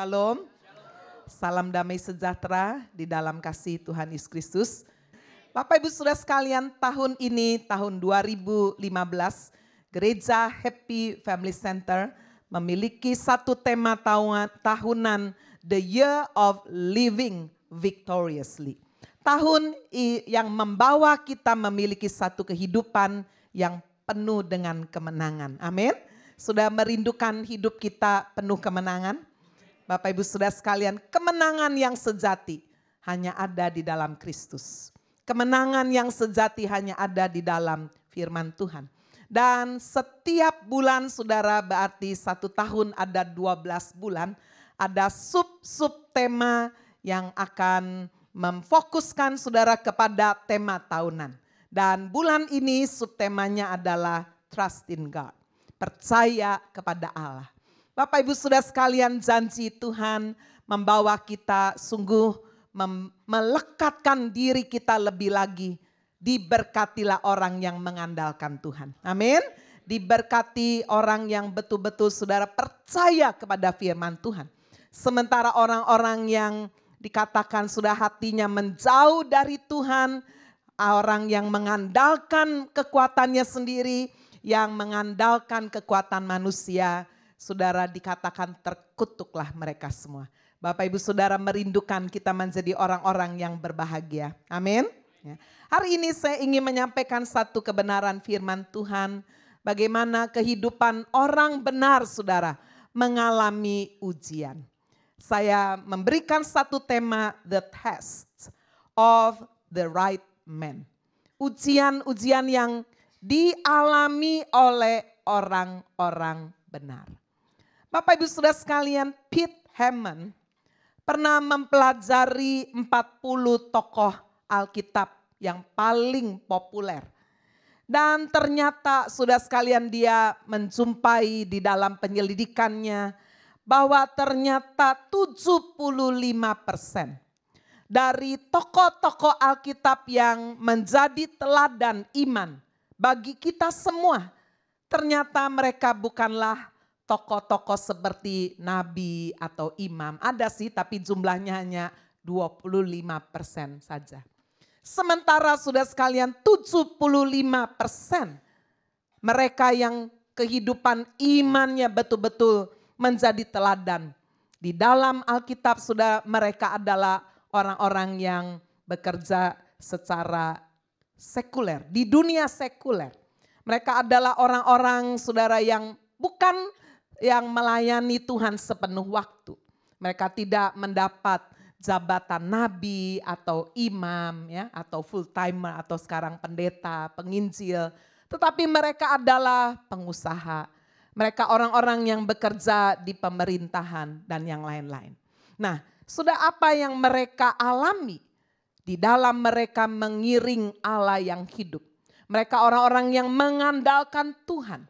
Shalom. Salam damai sejahtera di dalam kasih Tuhan Yesus Kristus. Bapak Ibu Saudara sekalian, tahun ini, tahun 2015, Gereja Happy Family Center memiliki satu tema tahunan, The Year of Living Victoriously. Tahun yang membawa kita memiliki satu kehidupan yang penuh dengan kemenangan. Amin. Sudah merindukan hidup kita penuh kemenangan? Bapak Ibu Saudara sekalian, kemenangan yang sejati hanya ada di dalam Kristus. Kemenangan yang sejati hanya ada di dalam firman Tuhan. Dan setiap bulan saudara, berarti satu tahun ada 12 bulan, ada sub-sub tema yang akan memfokuskan saudara kepada tema tahunan. Dan bulan ini subtemanya adalah Trust in God. Percaya kepada Allah. Bapak Ibu Saudara sekalian, janji Tuhan membawa kita sungguh melekatkan diri kita lebih lagi. Diberkatilah orang yang mengandalkan Tuhan. Amin. Diberkati orang yang betul-betul saudara percaya kepada firman Tuhan. Sementara orang-orang yang dikatakan sudah hatinya menjauh dari Tuhan, orang yang mengandalkan kekuatannya sendiri, yang mengandalkan kekuatan manusia, saudara dikatakan terkutuklah mereka semua. Bapak Ibu Saudara merindukan kita menjadi orang-orang yang berbahagia. Amin. Ya. Hari ini saya ingin menyampaikan satu kebenaran firman Tuhan. Bagaimana kehidupan orang benar saudara mengalami ujian. Saya memberikan satu tema, The Test of the Right Man. Ujian-ujian yang dialami oleh orang-orang benar. Bapak Ibu Saudara sekalian, Pete Hammond pernah mempelajari 40 tokoh Alkitab yang paling populer. Dan ternyata saudara sekalian dia menjumpai di dalam penyelidikannya bahwa ternyata 75% dari tokoh-tokoh Alkitab yang menjadi teladan iman bagi kita semua, ternyata mereka bukanlah tokoh-tokoh seperti nabi atau imam. Ada sih, tapi jumlahnya hanya 25% saja. Sementara saudara sekalian 75% mereka yang kehidupan imannya betul-betul menjadi teladan. Di dalam Alkitab saudara, mereka adalah orang-orang yang bekerja secara sekuler, di dunia sekuler. Mereka adalah orang-orang saudara yang bukan yang melayani Tuhan sepenuh waktu. Mereka tidak mendapat jabatan nabi atau imam ya, atau full timer atau sekarang pendeta, penginjil. Tetapi mereka adalah pengusaha. Mereka orang-orang yang bekerja di pemerintahan dan yang lain-lain. Nah, sudah apa yang mereka alami di dalam mereka mengiring Allah yang hidup. Mereka orang-orang yang mengandalkan Tuhan.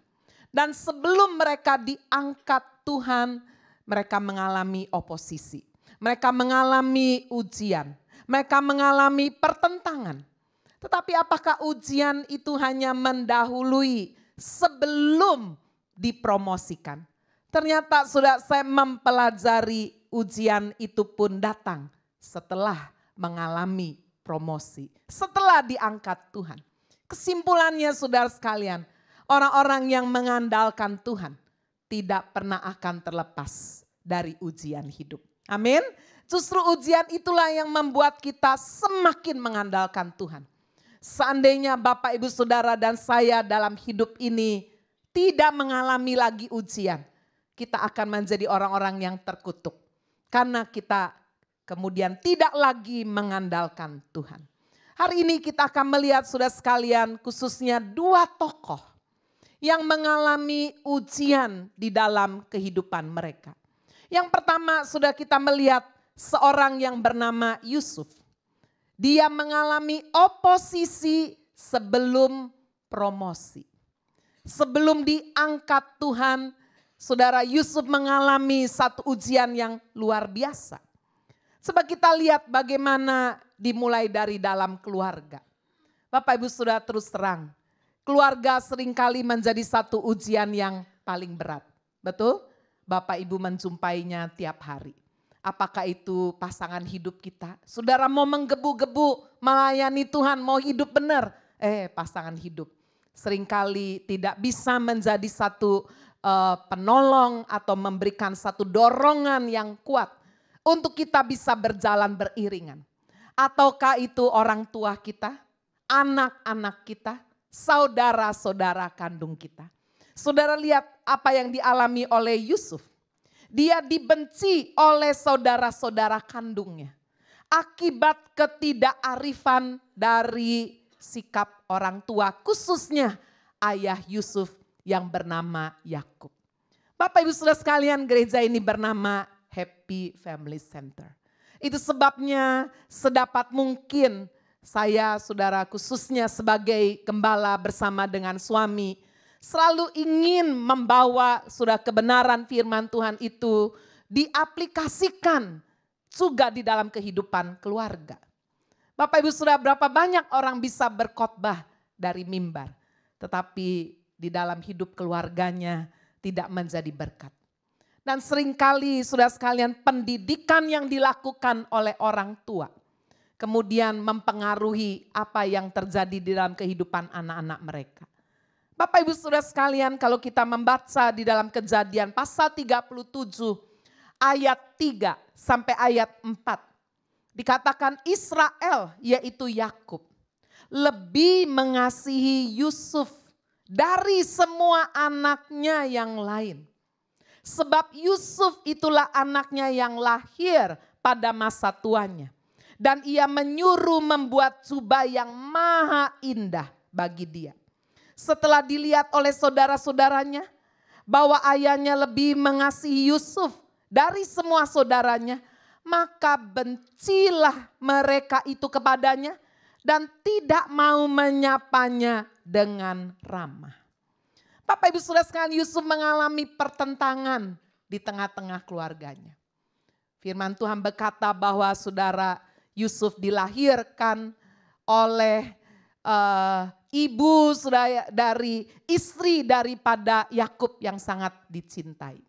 Dan sebelum mereka diangkat Tuhan, mereka mengalami oposisi. Mereka mengalami ujian. Mereka mengalami pertentangan. Tetapi apakah ujian itu hanya mendahului sebelum dipromosikan? Ternyata sudah saya mempelajari ujian itu pun datang setelah mengalami promosi. Setelah diangkat Tuhan. Kesimpulannya saudara sekalian, orang-orang yang mengandalkan Tuhan tidak pernah akan terlepas dari ujian hidup. Amin. Justru ujian itulah yang membuat kita semakin mengandalkan Tuhan. Seandainya Bapak Ibu Saudara dan saya dalam hidup ini tidak mengalami lagi ujian, kita akan menjadi orang-orang yang terkutuk. Karena kita kemudian tidak lagi mengandalkan Tuhan. Hari ini kita akan melihat saudara sekalian khususnya dua tokoh yang mengalami ujian di dalam kehidupan mereka. Yang pertama sudah kita melihat seorang yang bernama Yusuf. Dia mengalami oposisi sebelum promosi. Sebelum diangkat Tuhan, saudara Yusuf mengalami satu ujian yang luar biasa. Sebab kita lihat bagaimana dimulai dari dalam keluarga. Bapak Ibu Saudara terus terang, keluarga seringkali menjadi satu ujian yang paling berat. Betul? Bapak Ibu menjumpainya tiap hari. Apakah itu pasangan hidup kita? Saudara mau menggebu-gebu melayani Tuhan, mau hidup benar. Pasangan hidup seringkali tidak bisa menjadi satu penolong atau memberikan satu dorongan yang kuat untuk kita bisa berjalan beriringan. Ataukah itu orang tua kita, anak-anak kita, saudara-saudara kandung kita. Saudara lihat apa yang dialami oleh Yusuf. Dia dibenci oleh saudara-saudara kandungnya. Akibat ketidakarifan dari sikap orang tua, khususnya ayah Yusuf yang bernama Yakub. Bapak Ibu Saudara sekalian, gereja ini bernama Happy Family Center. Itu sebabnya sedapat mungkin saya, saudara, khususnya sebagai gembala bersama dengan suami, selalu ingin membawa sudah kebenaran firman Tuhan itu diaplikasikan juga di dalam kehidupan keluarga. Bapak Ibu Saudara, berapa banyak orang bisa berkhotbah dari mimbar, tetapi di dalam hidup keluarganya tidak menjadi berkat. Dan seringkali saudara sekalian, pendidikan yang dilakukan oleh orang tua kemudian mempengaruhi apa yang terjadi di dalam kehidupan anak-anak mereka. Bapak Ibu Saudara sekalian, kalau kita membaca di dalam Kejadian pasal 37 ayat 3 sampai ayat 4. Dikatakan Israel, yaitu Yakub, lebih mengasihi Yusuf dari semua anaknya yang lain. Sebab Yusuf itulah anaknya yang lahir pada masa tuanya. Dan ia menyuruh membuat jubah yang maha indah bagi dia. Setelah dilihat oleh saudara-saudaranya bahwa ayahnya lebih mengasihi Yusuf dari semua saudaranya, maka bencilah mereka itu kepadanya dan tidak mau menyapanya dengan ramah. Bapak Ibu Saudara sekalian, Yusuf mengalami pertentangan di tengah-tengah keluarganya. Firman Tuhan berkata bahwa saudara Yusuf dilahirkan oleh ibu dari istri daripada Yakub yang sangat dicintai.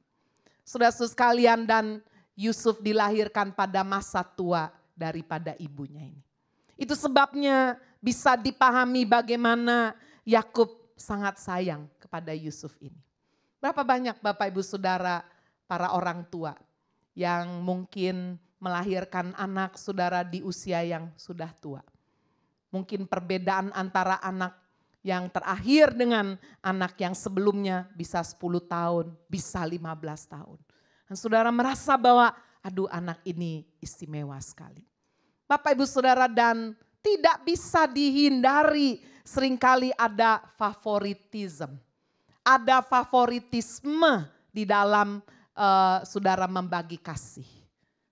Saudara-saudara sekalian, dan Yusuf dilahirkan pada masa tua daripada ibunya ini. Itu sebabnya bisa dipahami bagaimana Yakub sangat sayang kepada Yusuf ini. Berapa banyak Bapak Ibu Saudara para orang tua yang mungkin melahirkan anak saudara di usia yang sudah tua. Mungkin perbedaan antara anak yang terakhir dengan anak yang sebelumnya bisa 10 tahun, bisa 15 tahun. Dan saudara merasa bahwa aduh, anak ini istimewa sekali. Bapak Ibu Saudara, dan tidak bisa dihindari seringkali ada favoritism. Ada favoritisme di dalam saudara membagi kasih.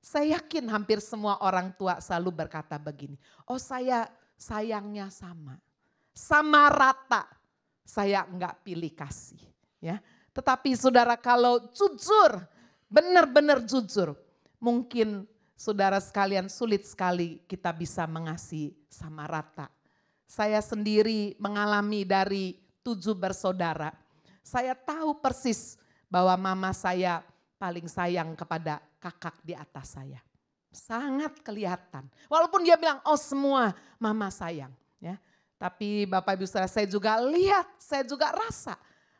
Saya yakin hampir semua orang tua selalu berkata begini, oh saya sayangnya sama rata, saya enggak pilih kasih. Ya, tetapi saudara kalau jujur, benar-benar jujur, mungkin saudara sekalian sulit sekali kita bisa mengasihi sama rata. Saya sendiri mengalami dari 7 bersaudara. Saya tahu persis bahwa mama saya paling sayang kepada kakak di atas saya. Sangat kelihatan. Walaupun dia bilang, oh semua mama sayang. Ya. Tapi Bapak Ibu Saudara, saya juga lihat, saya juga rasa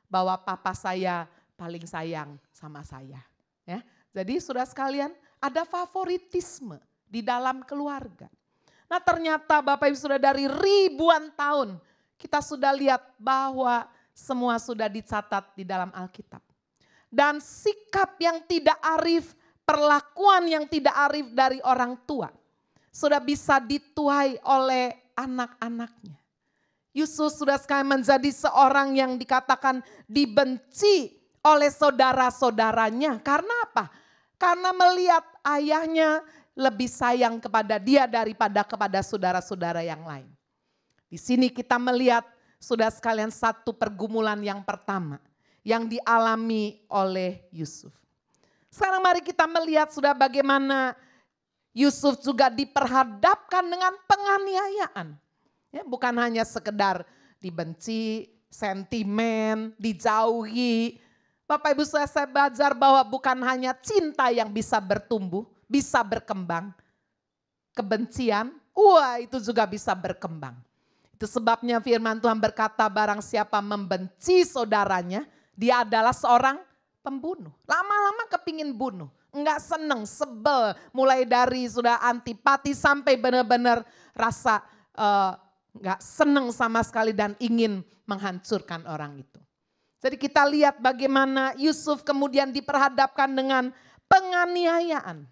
bahwa papa saya paling sayang sama saya. Ya. Jadi saudara sekalian, ada favoritisme di dalam keluarga. Nah ternyata Bapak Ibu Saudara, dari ribuan tahun kita sudah lihat bahwa semua sudah dicatat di dalam Alkitab. Dan sikap yang tidak arif, perlakuan yang tidak arif dari orang tua sudah bisa dituai oleh anak-anaknya. Yusuf sudah sekali menjadi seorang yang dikatakan dibenci oleh saudara-saudaranya. Karena apa? Karena melihat ayahnya lebih sayang kepada dia daripada kepada saudara-saudara yang lain. Di sini kita melihat saudara sekalian satu pergumulan yang pertama yang dialami oleh Yusuf. Sekarang mari kita melihat sudah bagaimana Yusuf juga diperhadapkan dengan penganiayaan. Ya, bukan hanya sekedar dibenci, sentimen, dijauhi. Bapak Ibu saya belajar bahwa bukan hanya cinta yang bisa bertumbuh, bisa berkembang. Kebencian, wah itu juga bisa berkembang. Itu sebabnya firman Tuhan berkata barang siapa membenci saudaranya, dia adalah seorang pembunuh. Lama-lama kepingin bunuh, enggak seneng, sebel. Mulai dari sudah antipati sampai benar-benar rasa enggak seneng sama sekali dan ingin menghancurkan orang itu. Jadi kita lihat bagaimana Yusuf kemudian diperhadapkan dengan penganiayaan.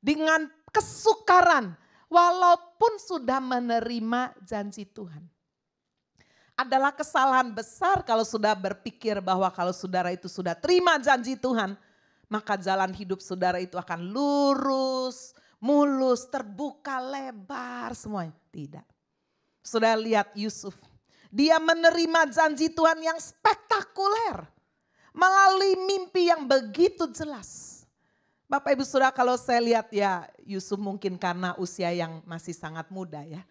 Dengan kesukaran walaupun sudah menerima janji Tuhan. Adalah kesalahan besar kalau sudah berpikir bahwa kalau saudara itu sudah terima janji Tuhan, maka jalan hidup saudara itu akan lurus, mulus, terbuka, lebar semuanya. Tidak. Saudara lihat Yusuf, dia menerima janji Tuhan yang spektakuler melalui mimpi yang begitu jelas. Bapak Ibu Saudara, kalau saya lihat ya Yusuf mungkin karena usia yang masih sangat muda ya.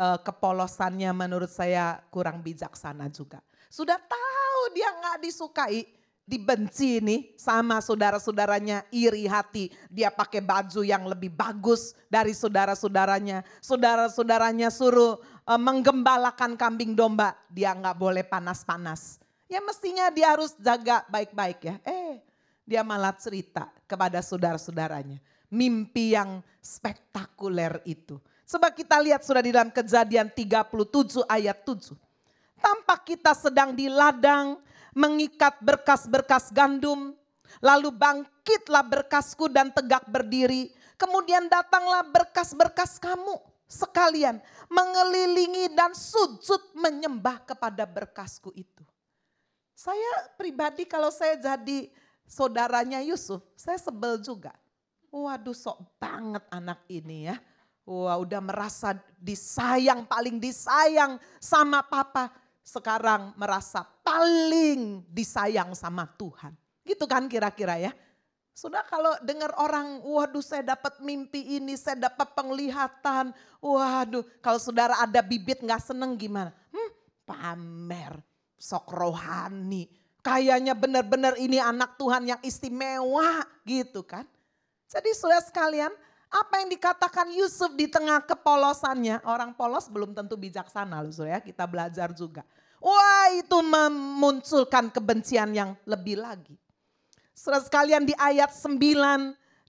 Kepolosannya menurut saya kurang bijaksana juga. Sudah tahu dia gak disukai, dibenci nih sama saudara-saudaranya, iri hati. Dia pakai baju yang lebih bagus dari saudara-saudaranya. Saudara-saudaranya suruh menggembalakan kambing domba, dia gak boleh panas-panas. Ya mestinya dia harus jaga baik-baik ya. Dia malah cerita kepada saudara-saudaranya. Mimpi yang spektakuler itu. Coba kita lihat sudah di dalam Kejadian 37 ayat 7. Tampak kita sedang di ladang mengikat berkas-berkas gandum. Lalu bangkitlah berkasku dan tegak berdiri. Kemudian datanglah berkas-berkas kamu sekalian mengelilingi dan sujud menyembah kepada berkasku itu. Saya pribadi kalau saya jadi saudaranya Yusuf, saya sebel juga. Waduh sok banget anak ini ya. Wah udah merasa disayang, paling disayang sama papa. Sekarang merasa paling disayang sama Tuhan. Gitu kan kira-kira ya. Sudah kalau dengar orang, waduh saya dapat mimpi ini, saya dapat penglihatan. Waduh kalau saudara ada bibit gak seneng gimana? Pamer, sok rohani. Kayaknya benar-benar ini anak Tuhan yang istimewa gitu kan. Jadi saudara sekalian, apa yang dikatakan Yusuf di tengah kepolosannya, orang polos belum tentu bijaksana loh saudara ya, kita belajar juga. Wah itu memunculkan kebencian yang lebih lagi. Saudara sekalian di ayat 9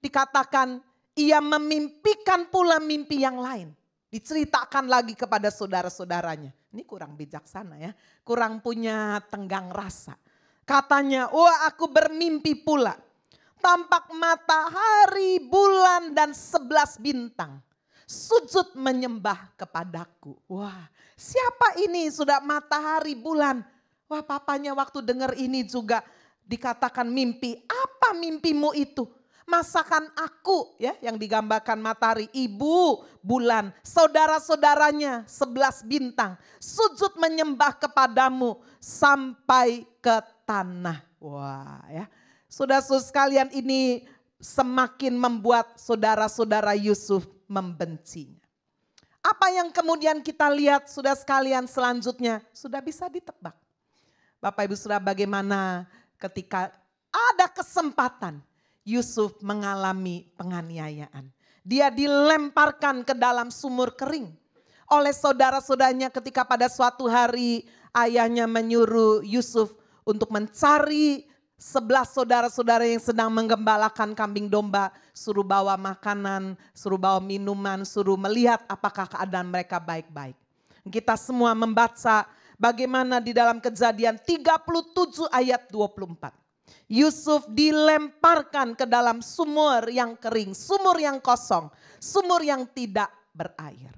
dikatakan ia memimpikan pula mimpi yang lain. Diceritakan lagi kepada saudara-saudaranya. Ini kurang bijaksana ya, kurang punya tenggang rasa. Katanya, wah aku bermimpi pula. Tampak matahari, bulan dan 11 bintang. Sujud menyembah kepadaku. Wah siapa ini sudah matahari, bulan. Wah papanya waktu dengar ini juga dikatakan mimpi. Apa mimpimu itu? Masakan aku ya yang digambarkan matahari, ibu, bulan, saudara-saudaranya 11 bintang. Sujud menyembah kepadamu sampai ke tanah. Wah ya. Saudara-saudara sekalian ini semakin membuat saudara-saudara Yusuf membencinya. Apa yang kemudian kita lihat saudara sekalian selanjutnya sudah bisa ditebak. Bapak Ibu Saudara bagaimana ketika ada kesempatan Yusuf mengalami penganiayaan. Dia dilemparkan ke dalam sumur kering oleh saudara-saudaranya ketika pada suatu hari ayahnya menyuruh Yusuf untuk mencari 11 saudara-saudara yang sedang menggembalakan kambing domba. Suruh bawa makanan, suruh bawa minuman, suruh melihat apakah keadaan mereka baik-baik. Kita semua membaca bagaimana di dalam Kejadian 37 ayat 24. Yusuf dilemparkan ke dalam sumur yang kering, sumur yang kosong, sumur yang tidak berair.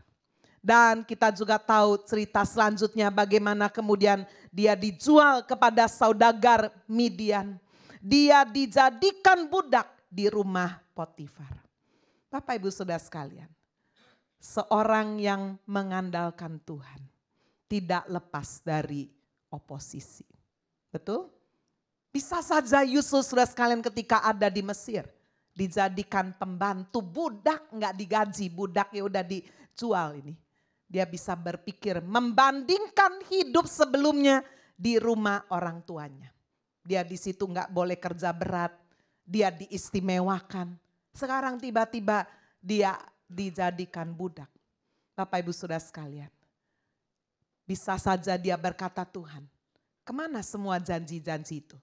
Dan kita juga tahu cerita selanjutnya bagaimana kemudian dia dijual kepada saudagar Midian. Dia dijadikan budak di rumah Potifar. Bapak Ibu Saudara sekalian, seorang yang mengandalkan Tuhan tidak lepas dari oposisi. Betul? Bisa saja Yusuf saudara sekalian ketika ada di Mesir dijadikan pembantu, budak nggak digaji, budak ya udah dijual ini. Dia bisa berpikir membandingkan hidup sebelumnya di rumah orang tuanya. Dia di situ nggak boleh kerja berat, dia diistimewakan. Sekarang tiba-tiba dia dijadikan budak. Bapak Ibu Saudara sekalian, bisa saja dia berkata, Tuhan, kemana semua janji-janji itu?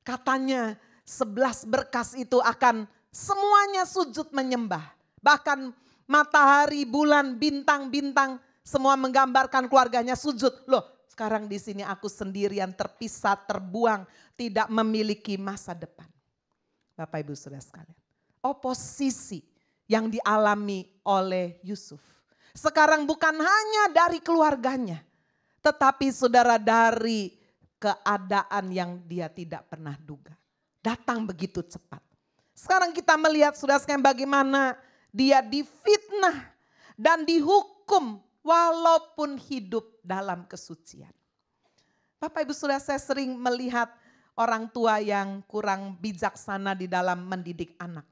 Katanya 11 berkas itu akan semuanya sujud menyembah. Bahkan matahari, bulan, bintang-bintang semua menggambarkan keluarganya sujud. Loh, sekarang di sini aku sendirian, terpisah, terbuang, tidak memiliki masa depan. Bapak Ibu Saudara sekalian, oposisi yang dialami oleh Yusuf. Sekarang bukan hanya dari keluarganya, tetapi saudara dari keadaan yang dia tidak pernah duga. Datang begitu cepat. Sekarang kita melihat saudara sekalian bagaimana dia difitnah dan dihukum walaupun hidup dalam kesucian. Bapak Ibu Saudara, saya sering melihat orang tua yang kurang bijaksana di dalam mendidik anak.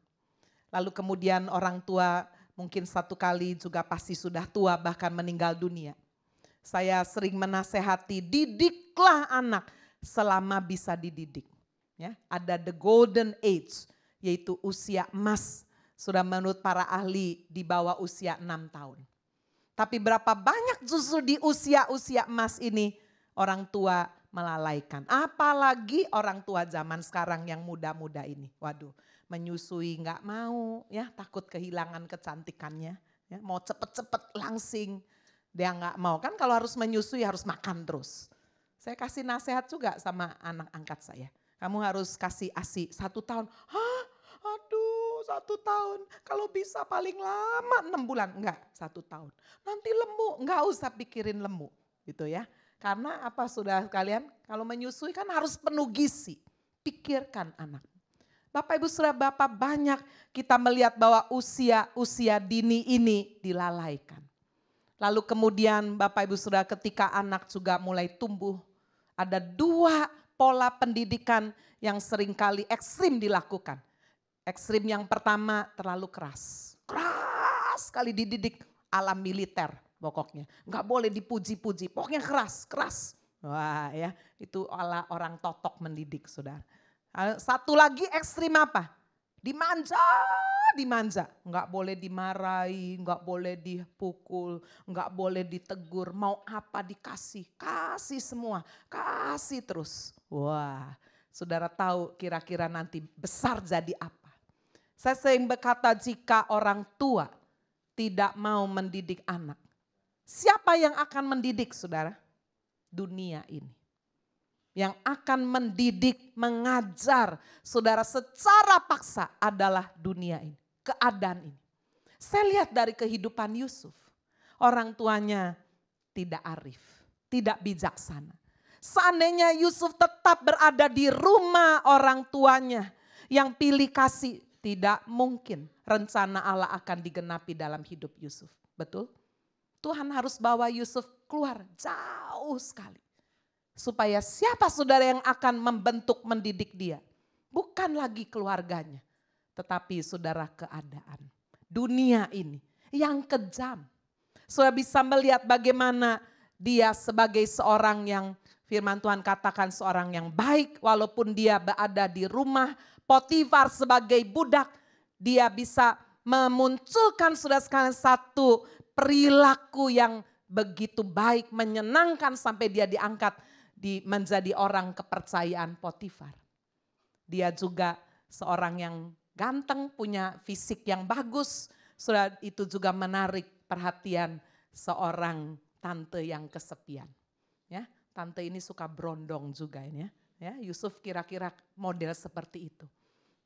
Lalu kemudian orang tua mungkin satu kali juga pasti sudah tua bahkan meninggal dunia. Saya sering menasehati, didiklah anak selama bisa dididik. Ya, ada the golden age, yaitu usia emas. Sudah menurut para ahli di bawah usia 6 tahun. Tapi berapa banyak justru di usia-usia emas ini orang tua melalaikan. Apalagi orang tua zaman sekarang yang muda-muda ini. Waduh, menyusui nggak mau, ya takut kehilangan kecantikannya. Ya, mau cepet-cepet langsing. Dia nggak mau, kan kalau harus menyusui harus makan terus. Saya kasih nasihat juga sama anak angkat saya. Kamu harus kasih ASI 1 tahun. Hah? Aduh 1 tahun. Kalau bisa paling lama 6 bulan. Enggak, 1 tahun. Nanti lemu, enggak usah pikirin lemu. Gitu ya. Karena apa saudara sekalian, kalau menyusui kan harus penuh gizi. Pikirkan anak. Bapak Ibu Saudara, Bapak banyak kita melihat bahwa usia dini ini dilalaikan. Lalu kemudian Bapak Ibu Saudara ketika anak juga mulai tumbuh, ada 2 pola pendidikan yang seringkali ekstrim dilakukan. Ekstrim yang pertama terlalu keras. Keras sekali dididik ala militer pokoknya. Enggak boleh dipuji-puji, pokoknya keras. Wah ya, itu ala orang totok mendidik Saudara. Satu lagi ekstrim apa? Dimanja. Enggak boleh dimarahi, enggak boleh dipukul, enggak boleh ditegur. Mau apa dikasih, kasih semua, kasih terus. Wah, saudara tahu kira-kira nanti besar jadi apa. Saya sering berkata jika orang tua tidak mau mendidik anak, siapa yang akan mendidik saudara? Dunia ini. Yang akan mendidik, mengajar saudara secara paksa adalah dunia ini, keadaan ini. Saya lihat dari kehidupan Yusuf, orang tuanya tidak arif, tidak bijaksana. Seandainya Yusuf tetap berada di rumah orang tuanya yang pilih kasih, tidak mungkin rencana Allah akan digenapi dalam hidup Yusuf. Betul? Tuhan harus bawa Yusuf keluar jauh sekali. Supaya siapa saudara yang akan membentuk mendidik dia? Bukan lagi keluarganya. Tetapi saudara keadaan. Dunia ini yang kejam. Saudara bisa melihat bagaimana dia sebagai seorang yang firman Tuhan katakan seorang yang baik. Walaupun dia berada di rumah Potifar sebagai budak. Dia bisa memunculkan saudara sekalian satu perilaku yang begitu baik. Menyenangkan sampai dia diangkat menjadi orang kepercayaan Potifar. Dia juga seorang yang ganteng, punya fisik yang bagus. Sudah itu juga menarik perhatian seorang tante yang kesepian. Ya, tante ini suka berondong juga ini ya. Yusuf kira-kira model seperti itu.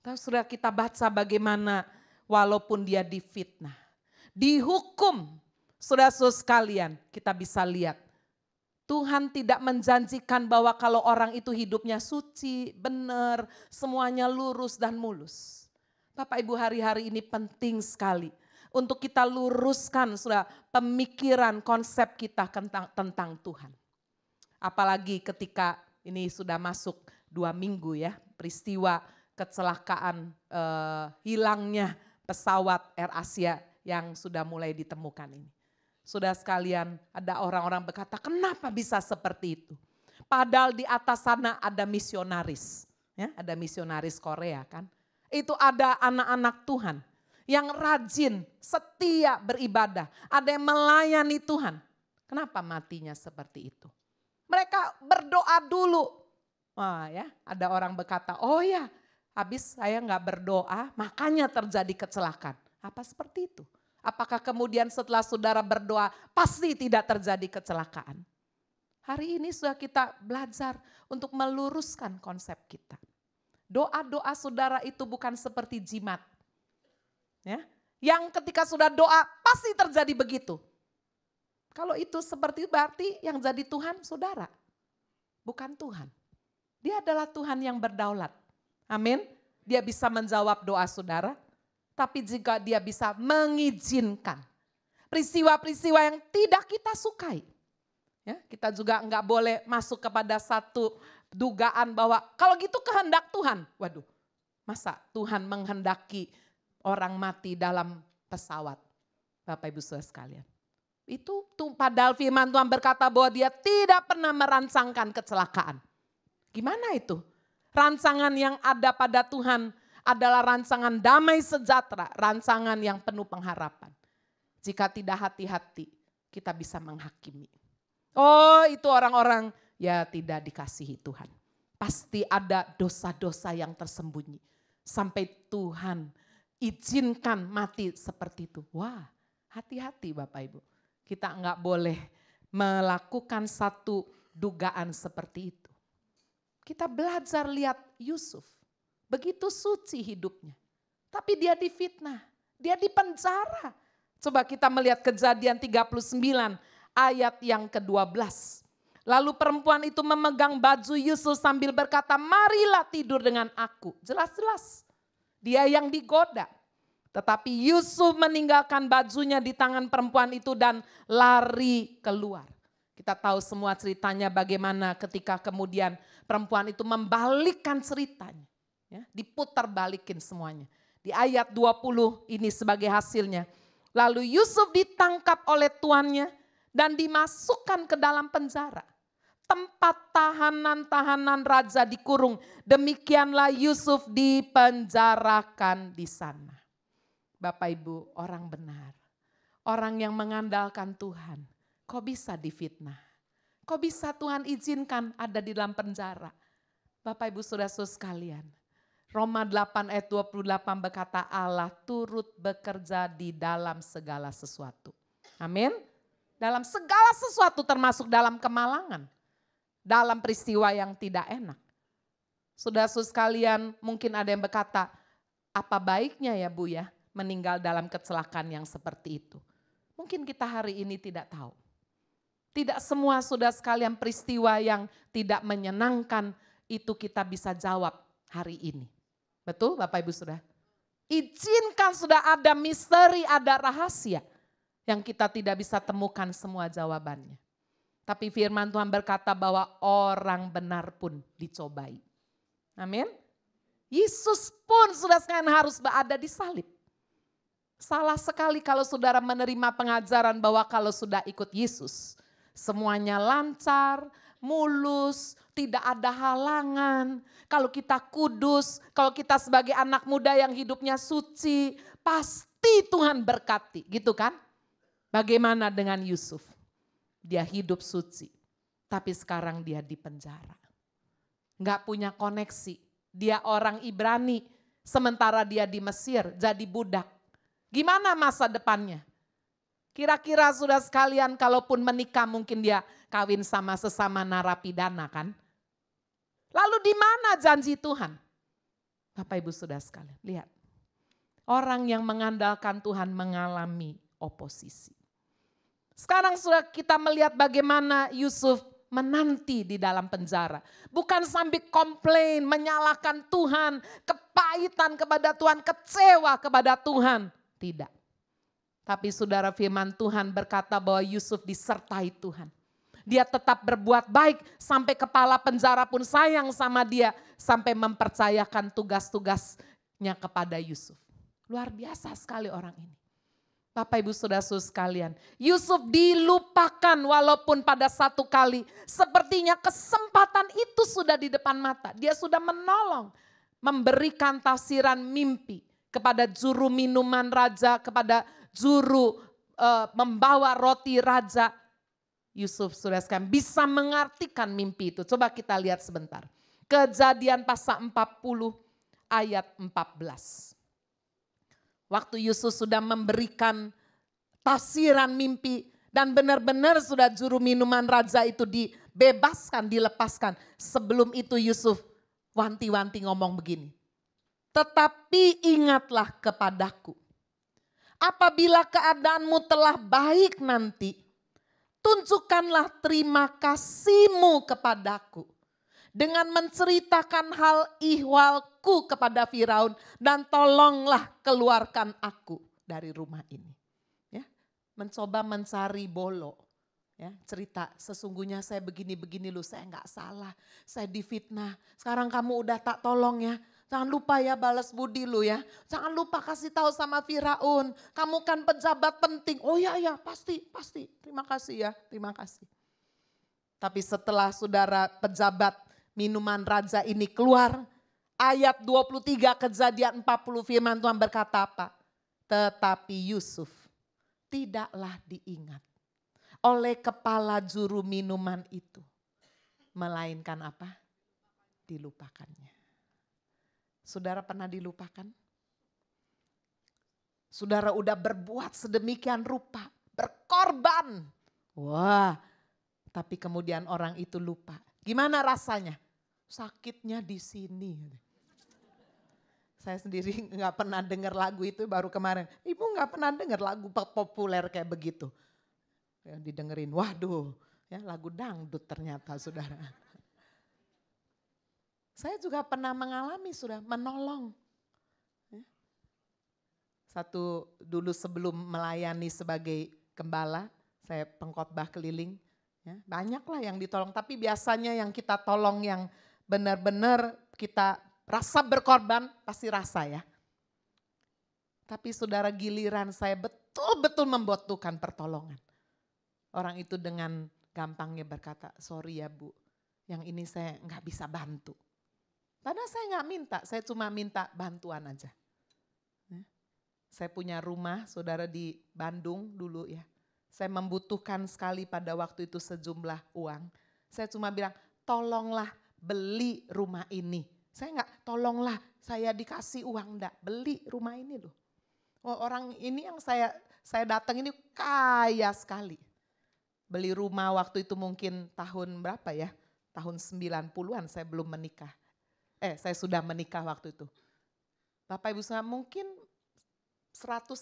Terus sudah kita baca bagaimana walaupun dia difitnah, dihukum, saudara-saudara sekalian, kita bisa lihat Tuhan tidak menjanjikan bahwa kalau orang itu hidupnya suci, benar, semuanya lurus dan mulus. Bapak Ibu, hari-hari ini penting sekali untuk kita luruskan sudah pemikiran konsep kita tentang Tuhan. Apalagi ketika ini sudah masuk 2 minggu ya, peristiwa kecelakaan hilangnya pesawat AirAsia yang sudah mulai ditemukan ini. Saudara sekalian, ada orang-orang berkata, kenapa bisa seperti itu? Padahal di atas sana ada misionaris, ya, ada misionaris Korea kan. Itu ada anak-anak Tuhan yang rajin, setia beribadah. Ada yang melayani Tuhan. Kenapa matinya seperti itu? Mereka berdoa dulu. Wah ya, ada orang berkata, oh ya habis saya nggak berdoa makanya terjadi kecelakaan. Apa seperti itu? Apakah kemudian setelah saudara berdoa pasti tidak terjadi kecelakaan? Hari ini sudah kita belajar untuk meluruskan konsep kita. Doa-doa saudara itu bukan seperti jimat. Ya, yang ketika sudah doa pasti terjadi begitu. Kalau itu seperti itu berarti yang jadi Tuhan saudara. Bukan Tuhan. Dia adalah Tuhan yang berdaulat. Amin. Dia bisa menjawab doa saudara. Tapi jika dia bisa mengizinkan peristiwa-peristiwa yang tidak kita sukai. Ya, kita juga enggak boleh masuk kepada satu dugaan bahwa kalau gitu kehendak Tuhan. Waduh, masa Tuhan menghendaki orang mati dalam pesawat? Bapak Ibu Saudara sekalian. Itu padahal firman Tuhan berkata bahwa dia tidak pernah merancangkan kecelakaan. Gimana itu? Rancangan yang ada pada Tuhan adalah rancangan damai sejahtera, rancangan yang penuh pengharapan. Jika tidak hati-hati, kita bisa menghakimi. Oh, itu orang-orang ya tidak dikasihi Tuhan. Pasti ada dosa-dosa yang tersembunyi. Sampai Tuhan izinkan mati seperti itu. Wah, hati-hati Bapak Ibu. Kita enggak boleh melakukan satu dugaan seperti itu. Kita belajar lihat Yusuf. Begitu suci hidupnya. Tapi dia difitnah, dia dipenjara. Coba kita melihat Kejadian 39 ayat yang ke-12. Lalu perempuan itu memegang baju Yusuf sambil berkata, marilah tidur dengan aku. Jelas-jelas dia yang digoda. Tetapi Yusuf meninggalkan bajunya di tangan perempuan itu dan lari keluar. Kita tahu semua ceritanya bagaimana ketika kemudian perempuan itu membalikkan ceritanya. Ya, diputar balikin semuanya. Di ayat 20 ini sebagai hasilnya. Lalu Yusuf ditangkap oleh tuannya dan dimasukkan ke dalam penjara. Tempat tahanan-tahanan raja dikurung. Demikianlah Yusuf dipenjarakan di sana. Bapak Ibu, orang benar. Orang yang mengandalkan Tuhan. Kok bisa difitnah? Kok bisa Tuhan izinkan ada di dalam penjara? Bapak Ibu saudara-saudara sekalian. Roma 8 ayat 28 berkata Allah turut bekerja di dalam segala sesuatu. Amin. Dalam segala sesuatu termasuk dalam kemalangan. Dalam peristiwa yang tidak enak. Saudara-saudara sekalian mungkin ada yang berkata, apa baiknya ya Bu ya meninggal dalam kecelakaan yang seperti itu. Mungkin kita hari ini tidak tahu. Tidak semua saudara sekalian peristiwa yang tidak menyenangkan itu kita bisa jawab hari ini. Betul Bapak Ibu Saudara? Izinkan sudah ada misteri, ada rahasia yang kita tidak bisa temukan semua jawabannya. Tapi firman Tuhan berkata bahwa orang benar pun dicobai. Amin. Yesus pun sudah sekalian harus berada di salib. Salah sekali kalau saudara menerima pengajaran bahwa kalau sudah ikut Yesus, semuanya lancar, mulus, tidak ada halangan. Kalau kita kudus, kalau kita sebagai anak muda yang hidupnya suci, pasti Tuhan berkati, gitu kan? Bagaimana dengan Yusuf? Dia hidup suci, tapi sekarang dia di penjara. Enggak punya koneksi, dia orang Ibrani, sementara dia di Mesir jadi budak. Gimana masa depannya? Kira-kira sudah sekalian kalaupun menikah mungkin dia kawin sama sesama narapidana kan? Lalu di mana janji Tuhan? Bapak Ibu sudah sekalian, lihat. Orang yang mengandalkan Tuhan mengalami oposisi. Sekarang sudah kita melihat bagaimana Yusuf menanti di dalam penjara. Bukan sambil komplain, menyalahkan Tuhan, kepahitan kepada Tuhan, kecewa kepada Tuhan. Tidak. Tapi saudara firman Tuhan berkata bahwa Yusuf disertai Tuhan. Dia tetap berbuat baik sampai kepala penjara pun sayang sama dia. Sampai mempercayakan tugas-tugasnya kepada Yusuf. Luar biasa sekali orang ini. Bapak Ibu saudara-saudara sekalian. Yusuf dilupakan walaupun pada satu kali. Sepertinya kesempatan itu sudah di depan mata. Dia sudah menolong. memberikan tafsiran mimpi kepada juru minuman raja, kepada juru membawa roti raja. Yusuf saudara sekalian bisa mengartikan mimpi itu. Coba kita lihat sebentar. Kejadian pasal 40 ayat 14. Waktu Yusuf sudah memberikan tafsiran mimpi dan benar-benar sudah juru minuman raja itu dibebaskan, dilepaskan. Sebelum itu Yusuf wanti-wanti ngomong begini. Tetapi ingatlah kepadaku, apabila keadaanmu telah baik nanti, tunjukkanlah terima kasih-Mu kepadaku dengan menceritakan hal ihwalku kepada Firaun dan tolonglah keluarkan aku dari rumah ini. Ya, mencoba mencari bolo. Ya, cerita sesungguhnya saya begini-begini loh, saya nggak salah, saya difitnah. Sekarang kamu udah tak tolong ya. Jangan lupa ya balas budi lu ya. Jangan lupa kasih tahu sama Firaun. Kamu kan pejabat penting. Oh ya pasti. Terima kasih ya, terima kasih. Tapi setelah saudara pejabat minuman raja ini keluar. Ayat 23 Kejadian 40 firman Tuhan berkata apa? Tetapi Yusuf tidaklah diingat oleh kepala juru minuman itu. Melainkan apa? Dilupakannya. Saudara pernah dilupakan? Saudara udah berbuat sedemikian rupa, berkorban. Wah, tapi kemudian orang itu lupa. Gimana rasanya? Sakitnya di sini. Saya sendiri nggak pernah dengar lagu itu baru kemarin. Ibu nggak pernah dengar lagu populer kayak begitu. Ya, didengerin, waduh, ya lagu dangdut ternyata saudara. Saya juga pernah mengalami sudah menolong. Satu dulu sebelum melayani sebagai gembala, saya pengkhotbah keliling. Ya, banyaklah yang ditolong, tapi biasanya yang kita tolong yang benar-benar kita rasa berkorban, pasti rasa ya. Tapi saudara giliran saya betul-betul membutuhkan pertolongan. Orang itu dengan gampangnya berkata, sorry ya Bu, yang ini saya nggak bisa bantu. Padahal saya nggak minta, saya cuma minta bantuan aja. Saya punya rumah, saudara di Bandung dulu ya. Saya membutuhkan sekali pada waktu itu sejumlah uang. Saya cuma bilang, tolonglah beli rumah ini. Saya nggak, tolonglah saya dikasih uang, enggak, beli rumah ini loh. Oh, orang ini yang saya datang ini kaya sekali. Beli rumah waktu itu mungkin tahun berapa ya? Tahun 90-an saya belum menikah. Saya sudah menikah waktu itu. Bapak Ibu saudara mungkin 150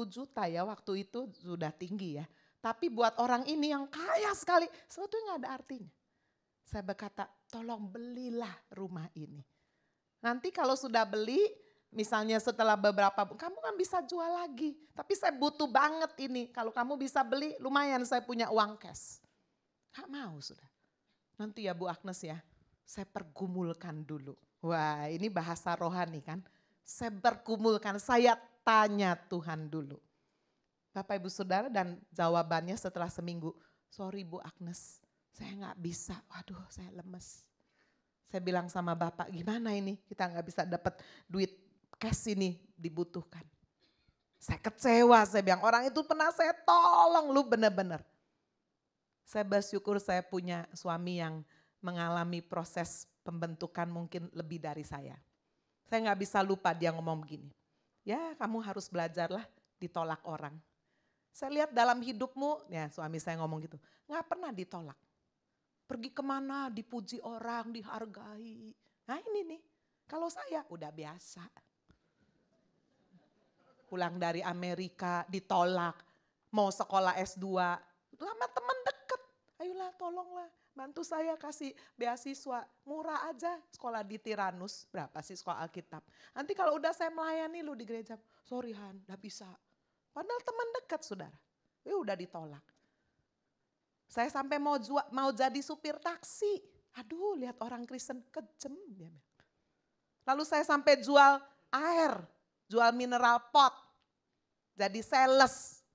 juta ya waktu itu sudah tinggi ya. Tapi buat orang ini yang kaya sekali, sebetulnya gak ada artinya. Saya berkata, tolong belilah rumah ini. Nanti kalau sudah beli, misalnya setelah beberapa, kamu kan bisa jual lagi. Tapi saya butuh banget ini. Kalau kamu bisa beli, lumayan saya punya uang cash. Gak mau sudah. Nanti ya Bu Agnes ya, saya pergumulkan dulu. Wah ini bahasa rohani kan. Saya bergumulkan, saya tanya Tuhan dulu. Bapak Ibu Saudara dan jawabannya setelah seminggu, sorry Bu Agnes, saya gak bisa, waduh saya lemes. Saya bilang sama Bapak, gimana ini kita gak bisa dapat duit cash ini dibutuhkan. Saya kecewa, saya bilang orang itu pernah saya tolong lu benar-benar. Saya bersyukur saya punya suami yang mengalami proses pembentukan mungkin lebih dari saya. Saya gak bisa lupa dia ngomong begini, ya kamu harus belajarlah ditolak orang. Saya lihat dalam hidupmu, ya suami saya ngomong gitu, gak pernah ditolak. Pergi kemana dipuji orang, dihargai. Nah ini nih, kalau saya udah biasa. Pulang dari Amerika ditolak, mau sekolah S2, lama teman deket. Ayolah tolonglah, bantu saya kasih beasiswa, murah aja sekolah di Tiranus. Berapa sih sekolah Alkitab. Nanti kalau udah saya melayani lu di gereja, sorry Han, gak bisa. Padahal teman dekat saudara, udah ditolak. Saya sampai mau jadi supir taksi. Aduh lihat orang Kristen kejem. Lalu saya sampai jual air, jual mineral pot. Jadi sales.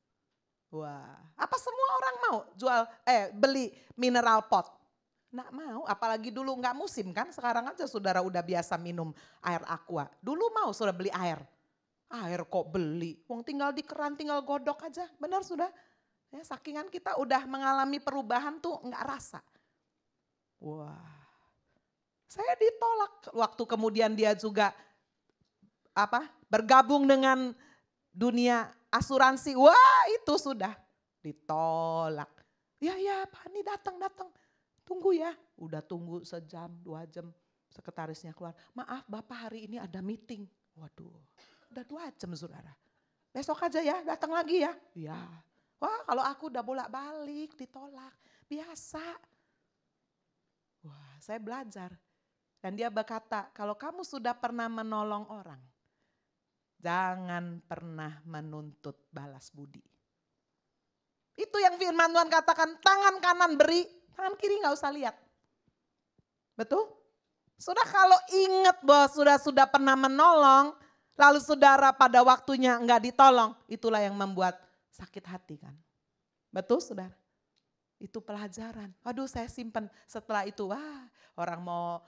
Wah, apa semua orang mau beli mineral pot? Nggak mau, apalagi dulu nggak musim kan. Sekarang aja saudara udah biasa minum air aqua. Dulu mau sudah beli air. Air kok beli, wong tinggal di keran tinggal godok aja. Benar sudah. Ya, sakingan kita udah mengalami perubahan tuh nggak rasa. Wah, saya ditolak waktu kemudian dia juga bergabung dengan dunia asuransi. Wah, itu sudah ditolak. Ya Pak ini datang. Tunggu ya, udah tunggu sejam, 2 jam, sekretarisnya keluar. Maaf Bapak hari ini ada meeting. Waduh, udah 2 jam saudara. Besok aja ya, datang lagi ya. Ya, wah kalau aku udah bolak-balik ditolak, biasa. Wah saya belajar. Dan dia berkata, kalau kamu sudah pernah menolong orang, jangan pernah menuntut balas budi. Itu yang firman Tuhan katakan, tangan kanan beri, tangan kiri gak usah lihat. Betul? Sudah kalau ingat bahwa sudah pernah menolong, lalu saudara pada waktunya enggak ditolong, itulah yang membuat sakit hati kan. Betul saudara? Itu pelajaran. Waduh saya simpen setelah itu, wah orang mau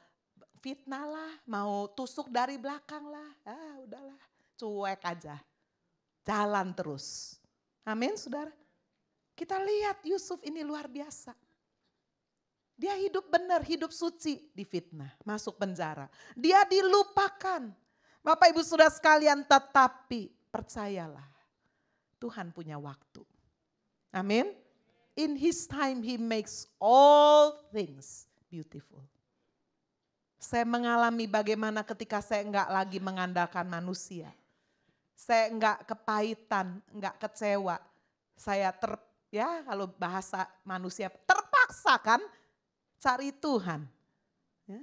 fitnah lah, mau tusuk dari belakang lah, udahlah cuek aja. Jalan terus. Amin saudara. Kita lihat Yusuf ini luar biasa. Dia hidup benar, hidup suci, difitnah, masuk penjara. Dia dilupakan. Bapak Ibu saudara sekalian, tetapi percayalah Tuhan punya waktu. Amin. In his time he makes all things beautiful. Saya mengalami bagaimana ketika saya enggak lagi mengandalkan manusia. Saya enggak kepahitan, enggak kecewa. Saya kalau bahasa manusia terpaksa kan cari Tuhan. Ya.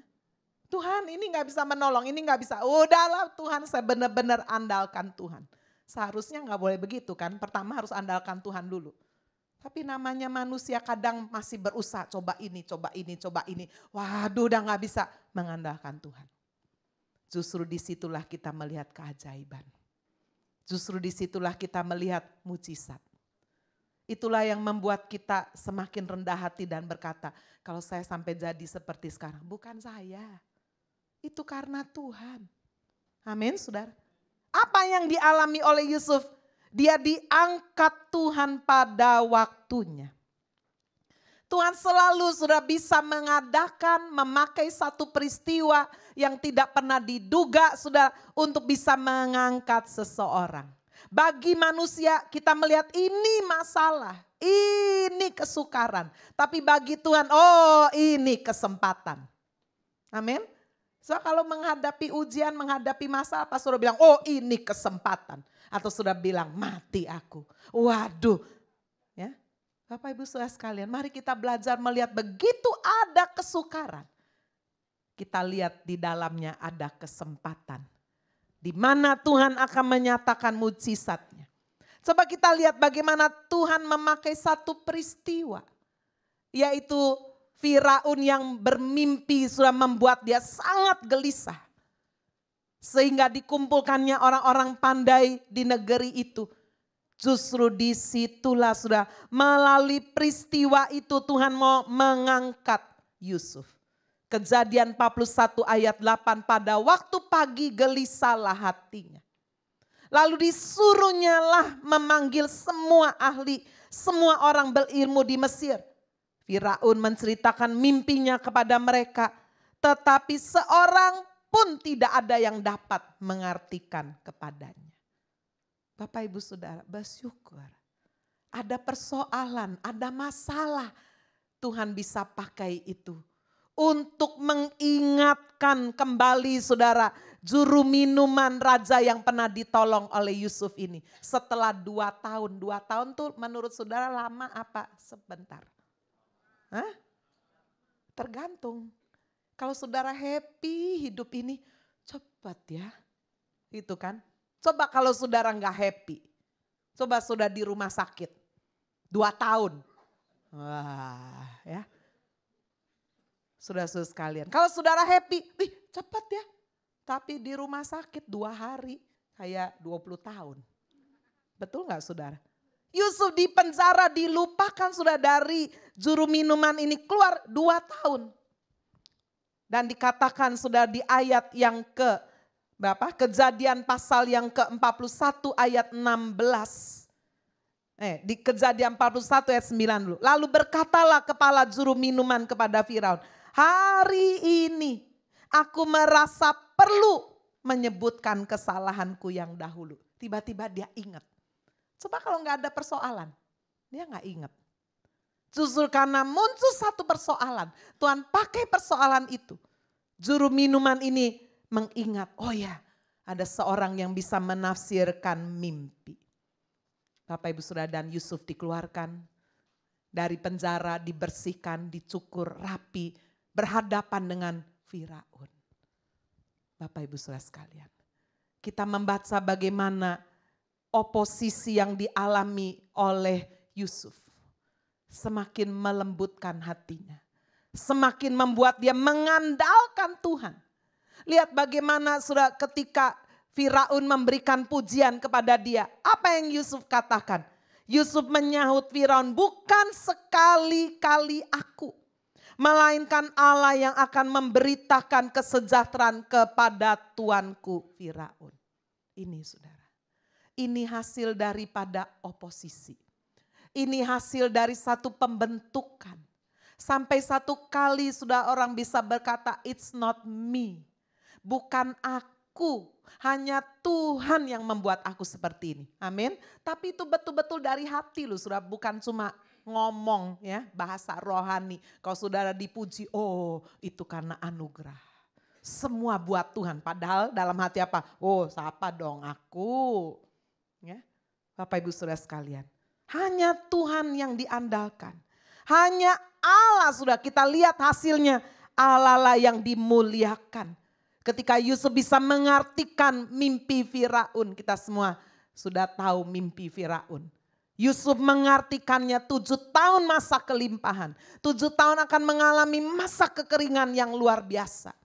Tuhan ini gak bisa menolong, ini gak bisa. Udahlah Tuhan, saya benar-benar andalkan Tuhan. Seharusnya gak boleh begitu kan, pertama harus andalkan Tuhan dulu. Tapi namanya manusia kadang masih berusaha coba ini. Waduh udah gak bisa mengandalkan Tuhan. Justru disitulah kita melihat keajaiban. Justru disitulah kita melihat mujizat. Itulah yang membuat kita semakin rendah hati dan berkata, kalau saya sampai jadi seperti sekarang, bukan saya. Itu karena Tuhan. Amin saudara. Apa yang dialami oleh Yusuf? Dia diangkat Tuhan pada waktunya. Tuhan selalu sudah bisa mengadakan, memakai satu peristiwa yang tidak pernah diduga sudah untuk bisa mengangkat seseorang. Bagi manusia kita melihat ini masalah, ini kesukaran. Tapi bagi Tuhan, oh ini kesempatan. Amin. So kalau menghadapi ujian, menghadapi masalah, apa sudah bilang, oh ini kesempatan. Atau sudah bilang, mati aku. Waduh. Ya, Bapak Ibu Saudara sekalian, mari kita belajar melihat begitu ada kesukaran. Kita lihat di dalamnya ada kesempatan. Di mana Tuhan akan menyatakan mujizatnya. Coba kita lihat bagaimana Tuhan memakai satu peristiwa. Yaitu Firaun yang bermimpi sudah membuat dia sangat gelisah. Sehingga dikumpulkannya orang-orang pandai di negeri itu. Justru disitulah sudah melalui peristiwa itu Tuhan mau mengangkat Yusuf. Kejadian 41 ayat 8, pada waktu pagi gelisahlah hatinya. Lalu disuruhnya lah memanggil semua ahli, semua orang berilmu di Mesir. Firaun menceritakan mimpinya kepada mereka, tetapi seorang pun tidak ada yang dapat mengartikan kepadanya. Bapak Ibu Saudara, bersyukur. Ada persoalan, ada masalah, Tuhan bisa pakai itu. Untuk mengingatkan kembali saudara, juru minuman raja yang pernah ditolong oleh Yusuf ini. Setelah 2 tahun, 2 tahun tuh menurut saudara lama apa sebentar? Hah? Tergantung. Kalau saudara happy hidup ini, cepat ya. Itu kan. Coba kalau saudara nggak happy. Coba sudah di rumah sakit. 2 tahun. Wah ya. Saudara-saudara sekalian. Kalau saudara happy, cepat ya. Tapi di rumah sakit 2 hari, kayak 20 tahun. Betul gak saudara? Yusuf di penjara dilupakan sudah dari juru minuman ini keluar 2 tahun. Dan dikatakan sudah di ayat yang berapa? Kejadian pasal yang ke-41 ayat 16. Di Kejadian 41 ayat 9 dulu. Lalu berkatalah kepala juru minuman kepada Firaun, hari ini aku merasa perlu menyebutkan kesalahanku yang dahulu. Tiba-tiba dia ingat. Coba kalau nggak ada persoalan, dia nggak ingat. Justru karena muncul satu persoalan, Tuhan pakai persoalan itu. Juru minuman ini mengingat, oh ya ada seorang yang bisa menafsirkan mimpi. Bapak Ibu Saudara, dan Yusuf dikeluarkan dari penjara, dibersihkan, dicukur rapi, berhadapan dengan Firaun. Bapak Ibu Saudara sekalian, kita membaca bagaimana oposisi yang dialami oleh Yusuf. Semakin melembutkan hatinya. Semakin membuat dia mengandalkan Tuhan. Lihat bagaimana sudah ketika Firaun memberikan pujian kepada dia. Apa yang Yusuf katakan? Yusuf menyahut Firaun, bukan sekali-kali aku. Melainkan Allah yang akan memberitakan kesejahteraan kepada tuanku Firaun. Ini saudara. Ini hasil daripada oposisi. Ini hasil dari satu pembentukan. Sampai satu kali sudah orang bisa berkata, it's not me. Bukan aku, hanya Tuhan yang membuat aku seperti ini. Amin. Tapi itu betul-betul dari hati loh, sudah bukan cuma ngomong ya, bahasa rohani. Kalau saudara dipuji, oh itu karena anugerah. Semua buat Tuhan, padahal dalam hati apa? Oh siapa dong aku. Ya, Bapak Ibu Saudara sekalian. Hanya Tuhan yang diandalkan. Hanya Allah, sudah kita lihat hasilnya. Allah lah yang dimuliakan. Ketika Yusuf bisa mengartikan mimpi Firaun. Kita semua sudah tahu mimpi Firaun. Yusuf mengartikannya 7 tahun masa kelimpahan. 7 tahun akan mengalami masa kekeringan yang luar biasa.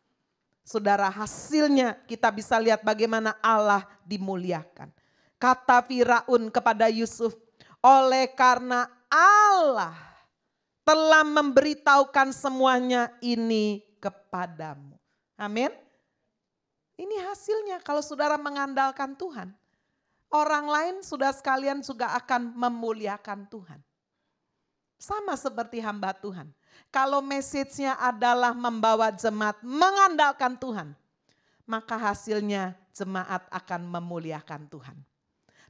Saudara, hasilnya kita bisa lihat bagaimana Allah dimuliakan. Kata Firaun kepada Yusuf, oleh karena Allah telah memberitahukan semuanya ini kepadamu. Amin. Ini hasilnya kalau saudara mengandalkan Tuhan. Orang lain sudah sekalian juga akan memuliakan Tuhan. Sama seperti hamba Tuhan. Kalau message-nya adalah membawa jemaat mengandalkan Tuhan, maka hasilnya jemaat akan memuliakan Tuhan.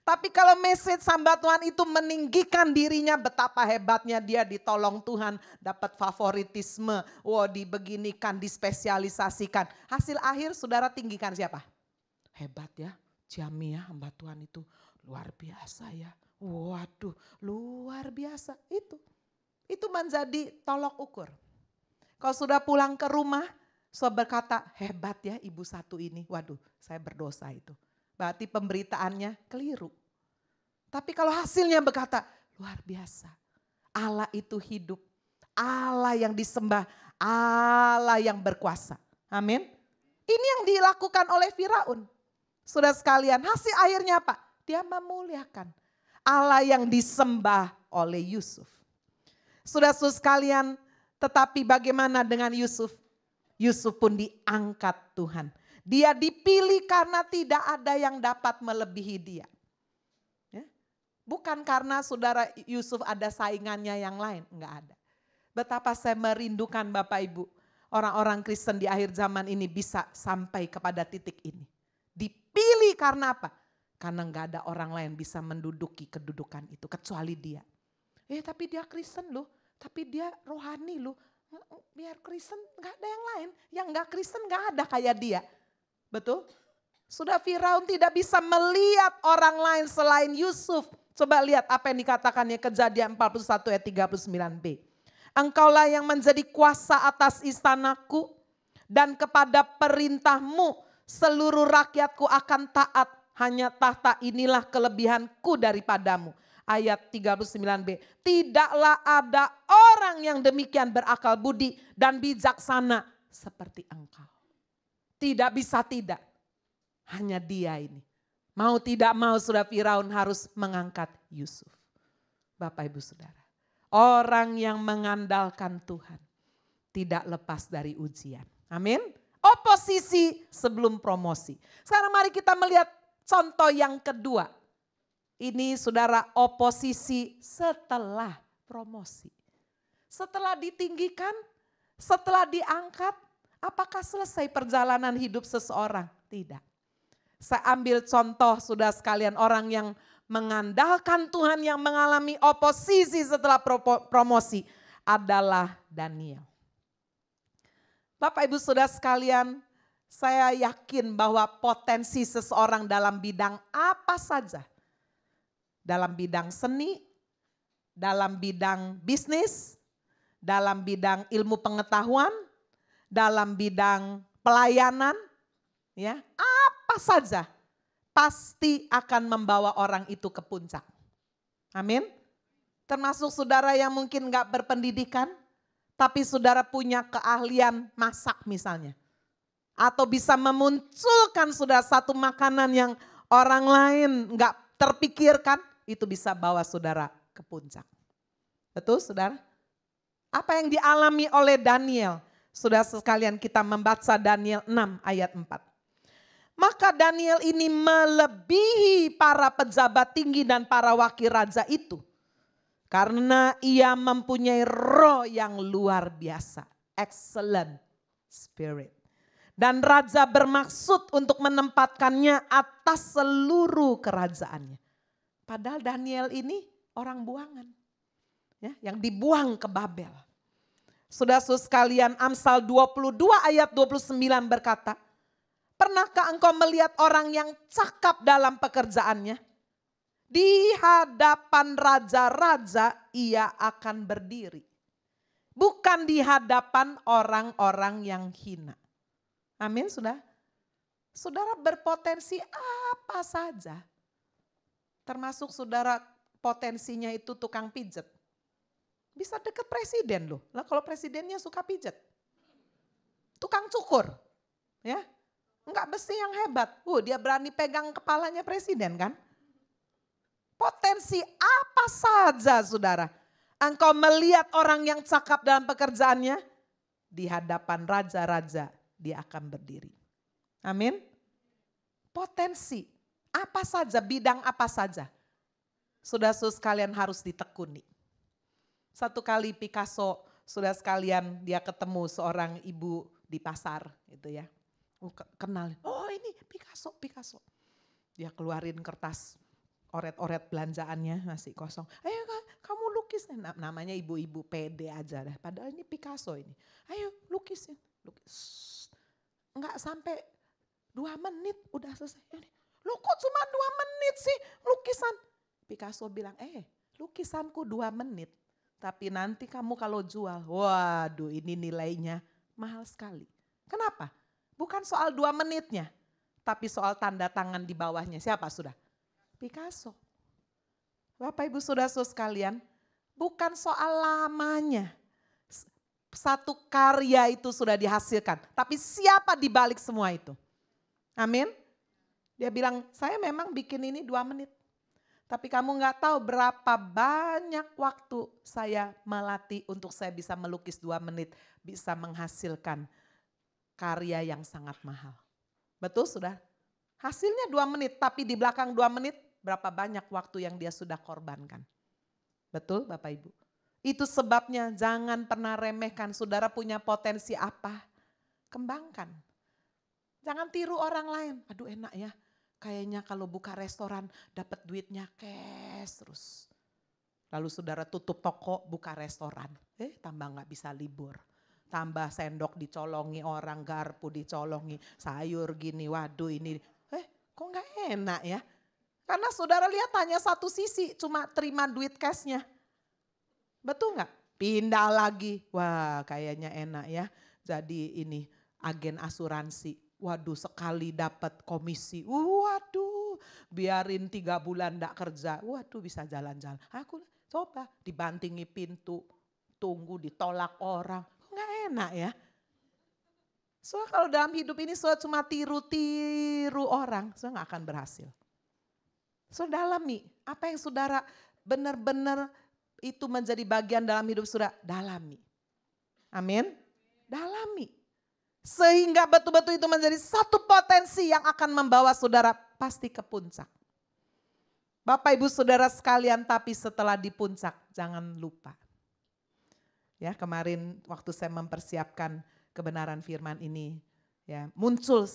Tapi kalau message hamba Tuhan itu meninggikan dirinya, betapa hebatnya dia ditolong Tuhan, dapat favoritisme, dibeginikan, dispesialisasikan. Hasil akhir saudara tinggikan siapa? Hebat ya, Jami ya, hamba Tuhan itu luar biasa ya. Waduh, luar biasa itu. Itu menjadi tolok ukur. Kalau sudah pulang ke rumah, saudara berkata, hebat ya ibu satu ini. Waduh, saya berdosa itu. Berarti pemberitaannya keliru. Tapi kalau hasilnya berkata, luar biasa. Allah itu hidup. Allah yang disembah. Allah yang berkuasa. Amin. Ini yang dilakukan oleh Firaun. Saudara sekalian, hasil akhirnya apa? Dia memuliakan Allah yang disembah oleh Yusuf. Saudara-saudara sekalian, tetapi bagaimana dengan Yusuf? Yusuf pun diangkat Tuhan. Dia dipilih karena tidak ada yang dapat melebihi dia. Ya. Bukan karena saudara Yusuf ada saingannya yang lain, enggak ada. Betapa saya merindukan Bapak Ibu, orang-orang Kristen di akhir zaman ini bisa sampai kepada titik ini. Dipilih karena apa? Karena enggak ada orang lain bisa menduduki kedudukan itu kecuali dia. Tapi dia Kristen loh, tapi dia rohani loh. Biar Kristen enggak ada yang lain, yang enggak Kristen enggak ada kayak dia. Betul? Sudah Firaun tidak bisa melihat orang lain selain Yusuf. Coba lihat apa yang dikatakannya Kejadian 41 ayat 39b. Engkaulah yang menjadi kuasa atas istanaku dan kepada perintahmu seluruh rakyatku akan taat. Hanya tahta inilah kelebihanku daripadamu. Ayat 39b. Tidaklah ada orang yang demikian berakal budi dan bijaksana seperti engkau. Tidak bisa tidak. Hanya dia ini. Mau tidak mau saudara Firaun harus mengangkat Yusuf. Bapak Ibu Saudara. Orang yang mengandalkan Tuhan tidak lepas dari ujian. Amin. Oposisi sebelum promosi. Sekarang mari kita melihat contoh yang kedua. Ini saudara, oposisi setelah promosi. Setelah ditinggikan, setelah diangkat, apakah selesai perjalanan hidup seseorang? Tidak. Saya ambil contoh sudah sekalian, orang yang mengandalkan Tuhan yang mengalami oposisi setelah promosi adalah Daniel. Bapak Ibu Saudara sekalian, saya yakin bahwa potensi seseorang dalam bidang apa saja, dalam bidang seni, dalam bidang bisnis, dalam bidang ilmu pengetahuan, dalam bidang pelayanan, ya, apa saja pasti akan membawa orang itu ke puncak. Amin. Termasuk saudara yang mungkin gak berpendidikan, tapi saudara punya keahlian masak misalnya. Atau bisa memunculkan saudara satu makanan yang orang lain gak terpikirkan, itu bisa bawa saudara ke puncak. Betul saudara? Apa yang dialami oleh Daniel? Saudara sekalian, kita membaca Daniel 6 ayat 4. Maka Daniel ini melebihi para pejabat tinggi dan para wakil raja itu. Karena ia mempunyai roh yang luar biasa. Excellent spirit. Dan raja bermaksud untuk menempatkannya atas seluruh kerajaannya. Padahal Daniel ini orang buangan. Ya, yang dibuang ke Babel. Saudara-saudara sekalian, Amsal 22 ayat 29 berkata, pernahkah engkau melihat orang yang cakap dalam pekerjaannya? Di hadapan raja-raja ia akan berdiri. Bukan di hadapan orang-orang yang hina. Amin, saudara. Saudara berpotensi apa saja. Termasuk saudara potensinya itu tukang pijet. Bisa deket presiden loh. Lah kalau presidennya suka pijet. Tukang cukur. Ya. Enggak besi yang hebat. Dia berani pegang kepalanya presiden kan. Potensi apa saja saudara. Engkau melihat orang yang cakap dalam pekerjaannya. Di hadapan raja-raja dia akan berdiri. Amin. Potensi apa saja, bidang apa saja. Saudara-saudara sekalian harus ditekuni. Satu kali Picasso, saudara sekalian, dia ketemu seorang ibu di pasar gitu ya. Kenal, oh ini Picasso. Dia keluarin kertas oret-oret belanjaannya masih kosong. Ayo kamu lukis, namanya ibu-ibu pede aja dah. Padahal ini Picasso ini. Ayo lukisin, lukis. Enggak sampai 2 menit udah selesai. Loh kok cuma 2 menit sih lukisan? Picasso bilang, lukisanku 2 menit. Tapi nanti kamu kalau jual, waduh ini nilainya mahal sekali. Kenapa? Bukan soal 2 menitnya, tapi soal tanda tangan di bawahnya. Siapa sudah? Picasso. Bapak Ibu saudara-saudara sekalian, bukan soal lamanya. Satu karya itu sudah dihasilkan, tapi siapa di balik semua itu? Amin. Dia bilang, saya memang bikin ini 2 menit. Tapi kamu gak tahu berapa banyak waktu saya melatih untuk saya bisa melukis 2 menit. Bisa menghasilkan karya yang sangat mahal. Betul sudah? Hasilnya 2 menit, tapi di belakang 2 menit berapa banyak waktu yang dia sudah korbankan. Betul Bapak Ibu? Itu sebabnya jangan pernah remehkan, saudara punya potensi apa, kembangkan. Jangan tiru orang lain, aduh enak ya. Kayaknya kalau buka restoran dapat duitnya cash terus. Lalu saudara tutup toko, buka restoran. Tambah gak bisa libur. Tambah sendok dicolongi orang, garpu dicolongi, sayur gini, waduh ini. Kok gak enak ya? Karena saudara lihat hanya satu sisi, cuma terima duit cashnya. Betul gak? Pindah lagi, wah kayaknya enak ya. Jadi ini agen asuransi. Waduh sekali dapat komisi, waduh biarin 3 bulan gak kerja, waduh bisa jalan-jalan. Aku coba dibantingi pintu, tunggu ditolak orang, gak enak ya. Soalnya kalau dalam hidup ini soalnya cuma tiru-tiru orang, soalnya gak akan berhasil. Saudara dalami apa yang saudara benar-benar itu menjadi bagian dalam hidup saudara, dalami. Amin. Dalami. Sehingga betul-betul itu menjadi satu potensi yang akan membawa saudara pasti ke puncak. Bapak Ibu Saudara sekalian, tapi setelah di puncak jangan lupa. Ya, kemarin waktu saya mempersiapkan kebenaran firman ini, ya, muncul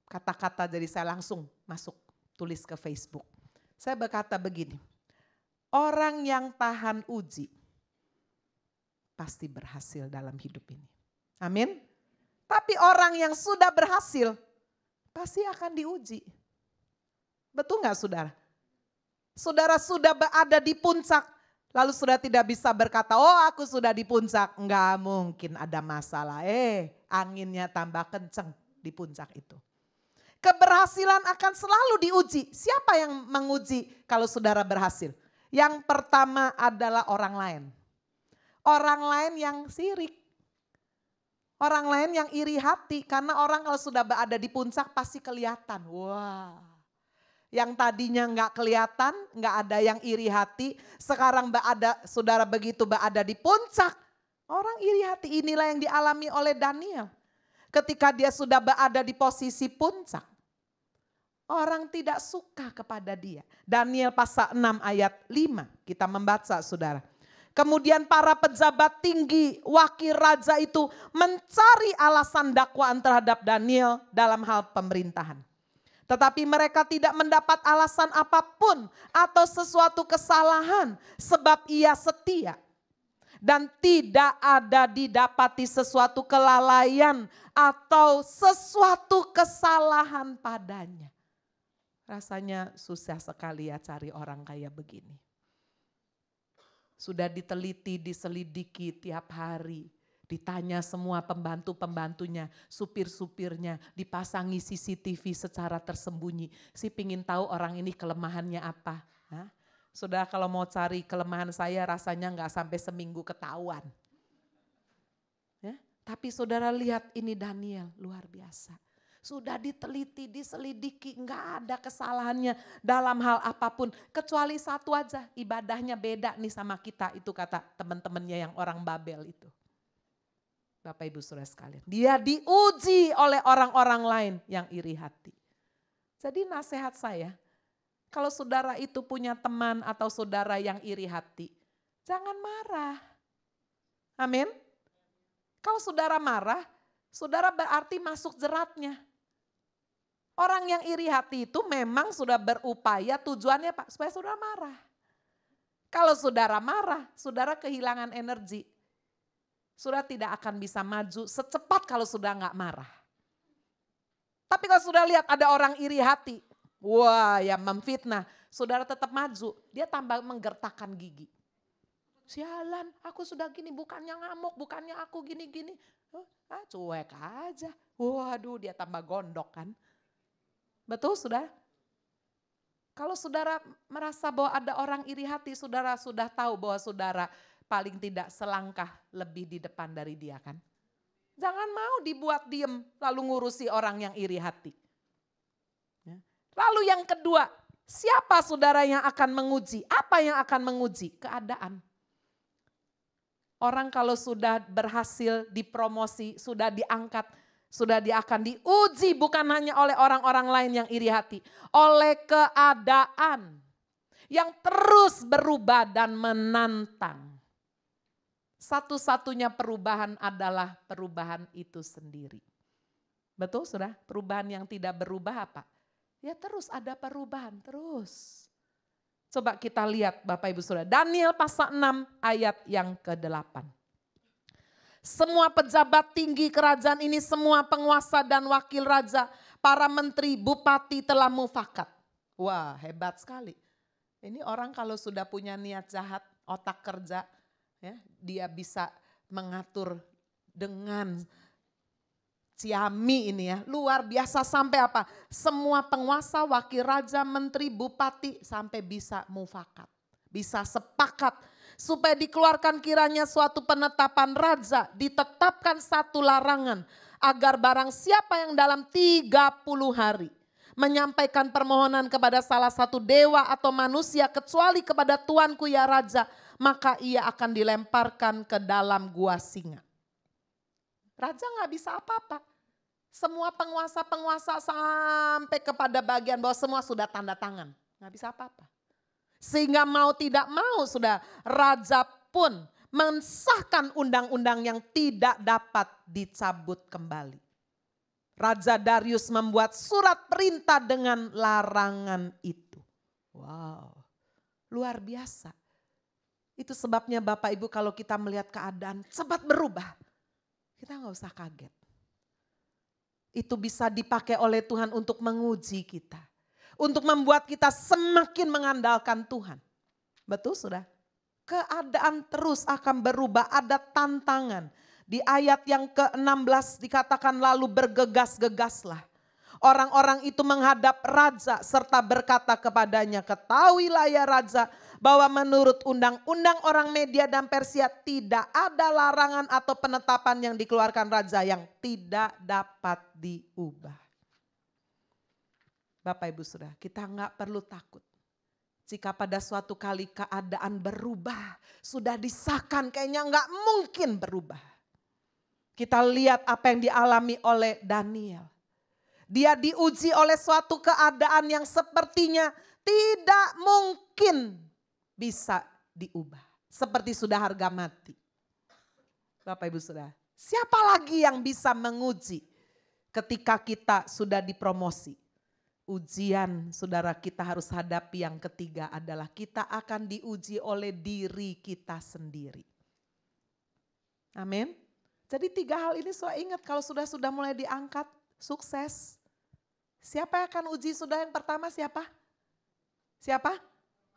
kata-kata, jadi saya langsung masuk tulis ke Facebook. Saya berkata begini, orang yang tahan uji pasti berhasil dalam hidup ini. Amin. Tapi orang yang sudah berhasil pasti akan diuji. Betul gak saudara? Saudara sudah berada di puncak, lalu sudah tidak bisa berkata, oh aku sudah di puncak. Enggak mungkin ada masalah. Anginnya tambah kenceng di puncak itu. Keberhasilan akan selalu diuji. Siapa yang menguji kalau saudara berhasil? Yang pertama adalah orang lain. Orang lain yang sirik. Orang lain yang iri hati. Karena orang kalau sudah berada di puncak pasti kelihatan. Wah. Yang tadinya nggak kelihatan, nggak ada yang iri hati. Sekarang saudara begitu berada di puncak. Orang iri hati, inilah yang dialami oleh Daniel. Ketika dia sudah berada di posisi puncak. Orang tidak suka kepada dia. Daniel pasal 6 ayat 5 kita membaca saudara. Kemudian para pejabat tinggi wakil raja itu mencari alasan dakwaan terhadap Daniel dalam hal pemerintahan. Tetapi mereka tidak mendapat alasan apapun atau sesuatu kesalahan sebab ia setia. Dan tidak ada didapati sesuatu kelalaian atau sesuatu kesalahan padanya. Rasanya susah sekali ya cari orang kayak begini. Sudah diteliti, diselidiki tiap hari. Ditanya semua pembantu-pembantunya, supir-supirnya, dipasangi CCTV secara tersembunyi. Si pingin tahu orang ini kelemahannya apa. Hah? Saudara kalau mau cari kelemahan saya rasanya nggak sampai seminggu ketahuan. Ya? Tapi saudara lihat ini Daniel luar biasa. Sudah diteliti, diselidiki, nggak ada kesalahannya dalam hal apapun. Kecuali satu aja, ibadahnya beda nih sama kita. Itu kata teman-temannya yang orang Babel itu. Bapak Ibu Saudara sekalian. Dia diuji oleh orang-orang lain yang iri hati. Jadi nasihat saya, kalau saudara itu punya teman atau saudara yang iri hati, jangan marah. Amin. Kalau saudara marah, saudara berarti masuk jeratnya. Orang yang iri hati itu memang sudah berupaya tujuannya Pak, supaya saudara marah. Kalau saudara marah, saudara kehilangan energi. Saudara tidak akan bisa maju secepat kalau sudah nggak marah. Tapi kalau sudah lihat ada orang iri hati, wah yang memfitnah, saudara tetap maju, dia tambah menggertakkan gigi. Sialan, aku sudah gini, bukannya ngamuk, bukannya aku gini-gini. Cuek aja, waduh dia tambah gondok kan. Betul saudara? Kalau saudara merasa bahwa ada orang iri hati, saudara sudah tahu bahwa saudara paling tidak selangkah lebih di depan dari dia kan. Jangan mau dibuat diem lalu ngurusi orang yang iri hati. Lalu yang kedua, siapa saudara yang akan menguji? Apa yang akan menguji? Keadaan. Orang kalau sudah berhasil dipromosi, sudah diangkat, sudah dia akan diuji bukan hanya oleh orang-orang lain yang iri hati. Oleh keadaan yang terus berubah dan menantang. Satu-satunya perubahan adalah perubahan itu sendiri. Betul sudah? Perubahan yang tidak berubah apa? Ya terus ada perubahan, terus. Coba kita lihat Bapak Ibu Saudara. Daniel pasal 6 ayat yang ke-8. Semua pejabat tinggi kerajaan ini, semua penguasa dan wakil raja, para menteri, bupati telah mufakat. Wah hebat sekali. Ini orang kalau sudah punya niat jahat, otak kerja, ya, dia bisa mengatur dengan ciami ini ya. Luar biasa sampai apa? Semua penguasa, wakil raja, menteri, bupati sampai bisa mufakat. Bisa sepakat. Supaya dikeluarkan kiranya suatu penetapan raja, ditetapkan satu larangan agar barang siapa yang dalam 30 hari menyampaikan permohonan kepada salah satu dewa atau manusia kecuali kepada tuanku ya raja, maka ia akan dilemparkan ke dalam gua singa. Raja nggak bisa apa-apa. Semua penguasa-penguasa sampai kepada bagian bawah semua sudah tanda tangan. Nggak bisa apa-apa. Sehingga mau tidak mau sudah raja pun mensahkan undang-undang yang tidak dapat dicabut kembali. Raja Darius membuat surat perintah dengan larangan itu. Wow, luar biasa. Itu sebabnya Bapak Ibu kalau kita melihat keadaan cepat berubah, kita nggak usah kaget. Itu bisa dipakai oleh Tuhan untuk menguji kita. Untuk membuat kita semakin mengandalkan Tuhan. Betul sudah? Keadaan terus akan berubah, ada tantangan. Di ayat yang ke-16 dikatakan lalu bergegas-gegaslah. Orang-orang itu menghadap raja serta berkata kepadanya, ketahuilah ya raja bahwa menurut undang-undang orang Media dan Persia tidak ada larangan atau penetapan yang dikeluarkan raja yang tidak dapat diubah. Bapak Ibu Saudara, kita nggak perlu takut. Jika pada suatu kali keadaan berubah, sudah disahkan kayaknya nggak mungkin berubah. Kita lihat apa yang dialami oleh Daniel. Dia diuji oleh suatu keadaan yang sepertinya tidak mungkin bisa diubah. Seperti sudah harga mati. Bapak Ibu Saudara, siapa lagi yang bisa menguji ketika kita sudah dipromosi? Ujian saudara kita harus hadapi yang ketiga adalah kita akan diuji oleh diri kita sendiri. Amin. Jadi 3 hal ini saya ingat kalau sudah mulai diangkat. Sukses. Siapa yang akan uji sudah yang pertama siapa? Siapa?